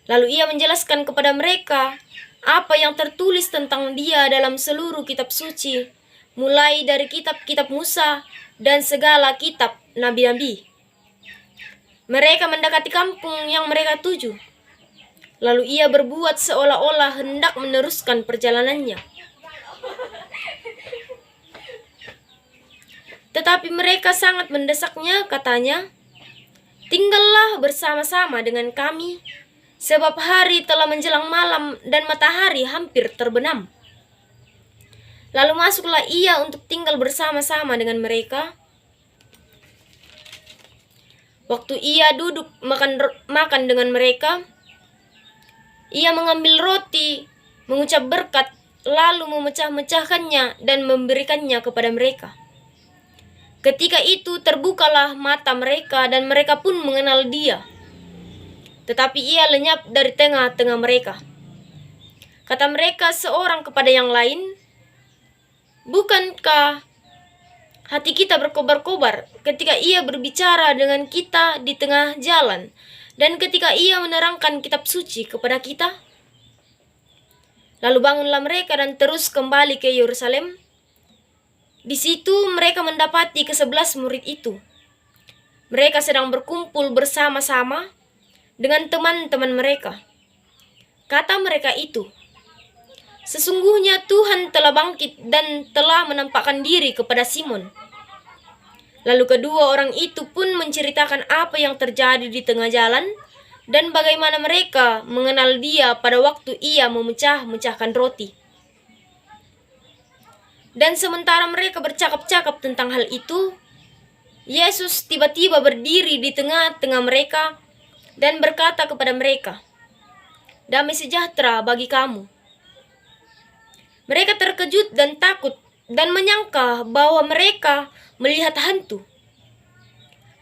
Lalu ia menjelaskan kepada mereka apa yang tertulis tentang dia dalam seluruh kitab suci, mulai dari kitab-kitab Musa dan segala kitab nabi-nabi. Mereka mendekati kampung yang mereka tuju. Lalu ia berbuat seolah-olah hendak meneruskan perjalanannya. Tetapi mereka sangat mendesaknya, katanya, "Tinggallah bersama-sama dengan kami, sebab hari telah menjelang malam dan matahari hampir terbenam." Lalu masuklah ia untuk tinggal bersama-sama dengan mereka. Waktu ia duduk makan dengan mereka, ia mengambil roti, mengucap berkat, lalu memecah-mecahkannya dan memberikannya kepada mereka. Ketika itu terbukalah mata mereka dan mereka pun mengenal dia. Tetapi ia lenyap dari tengah-tengah mereka. Kata mereka seorang kepada yang lain, "Bukankah hati kita berkobar-kobar ketika ia berbicara dengan kita di tengah jalan dan ketika ia menerangkan kitab suci kepada kita?" Lalu bangunlah mereka dan terus kembali ke Yerusalem. Di situ mereka mendapati ke-11 murid itu. Mereka sedang berkumpul bersama-sama dengan teman-teman mereka. Kata mereka itu, "Sesungguhnya Tuhan telah bangkit dan telah menampakkan diri kepada Simon." Lalu kedua orang itu pun menceritakan apa yang terjadi di tengah jalan dan bagaimana mereka mengenal dia pada waktu ia memecah-mecahkan roti. Dan sementara mereka bercakap-cakap tentang hal itu, Yesus tiba-tiba berdiri di tengah-tengah mereka dan berkata kepada mereka, "Damai sejahtera bagi kamu." Mereka terkejut dan takut dan menyangka bahwa mereka melihat hantu.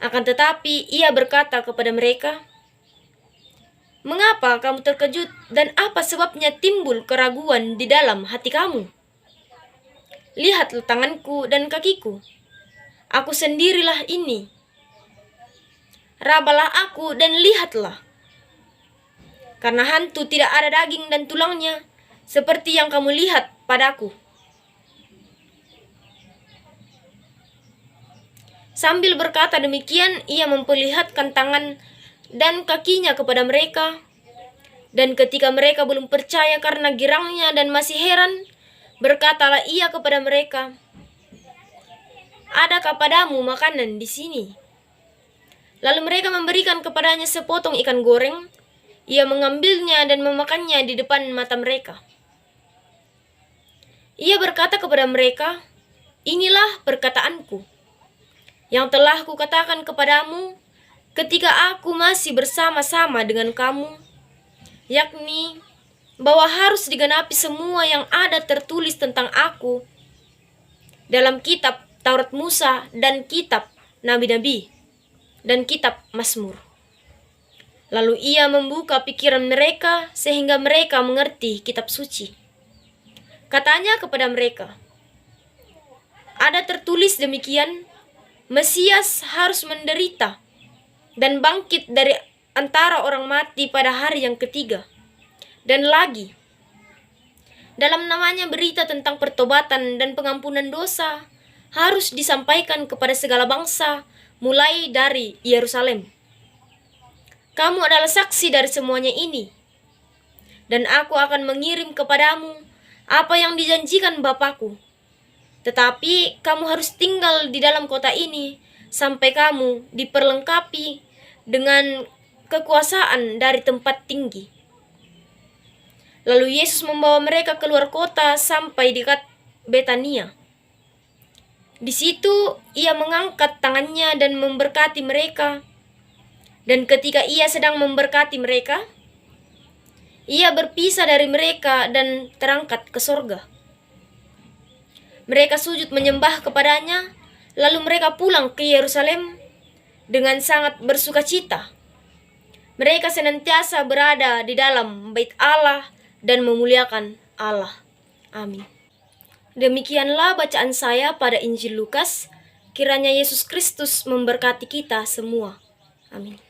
Akan tetapi ia berkata kepada mereka, "Mengapa kamu terkejut dan apa sebabnya timbul keraguan di dalam hati kamu? Lihatlah tanganku dan kakiku. Aku sendirilah ini. Rabalah aku dan lihatlah. Karena hantu tidak ada daging dan tulangnya, seperti yang kamu lihat padaku." Sambil berkata demikian, ia memperlihatkan tangan dan kakinya kepada mereka. Dan ketika mereka belum percaya karena girangnya dan masih heran, berkatalah ia kepada mereka, "Adakah padamu makanan di sini?" Lalu mereka memberikan kepadanya sepotong ikan goreng. Ia mengambilnya dan memakannya di depan mata mereka. Ia berkata kepada mereka, "Inilah perkataanku yang telah kukatakan kepadamu ketika aku masih bersama-sama dengan kamu, yakni bahwa harus digenapi semua yang ada tertulis tentang aku dalam kitab Taurat Musa dan kitab nabi-nabi dan kitab Mazmur." Lalu ia membuka pikiran mereka sehingga mereka mengerti kitab suci. Katanya kepada mereka, "Ada tertulis demikian, Mesias harus menderita dan bangkit dari antara orang mati pada hari yang ketiga. Dan lagi, dalam namanya berita tentang pertobatan dan pengampunan dosa harus disampaikan kepada segala bangsa, mulai dari Yerusalem. Kamu adalah saksi dari semuanya ini. Dan aku akan mengirim kepadamu apa yang dijanjikan Bapakku. Tetapi kamu harus tinggal di dalam kota ini sampai kamu diperlengkapi dengan kekuasaan dari tempat tinggi. Lalu Yesus membawa mereka keluar kota sampai dekat Betania. Di situ ia mengangkat tangannya dan memberkati mereka. Dan ketika ia sedang memberkati mereka, ia berpisah dari mereka dan terangkat ke sorga. Mereka sujud menyembah kepadanya, lalu mereka pulang ke Yerusalem dengan sangat bersukacita. Mereka senantiasa berada di dalam bait Allah dan memuliakan Allah. Amin. Demikianlah bacaan saya pada Injil Lukas. Kiranya Yesus Kristus memberkati kita semua. Amin.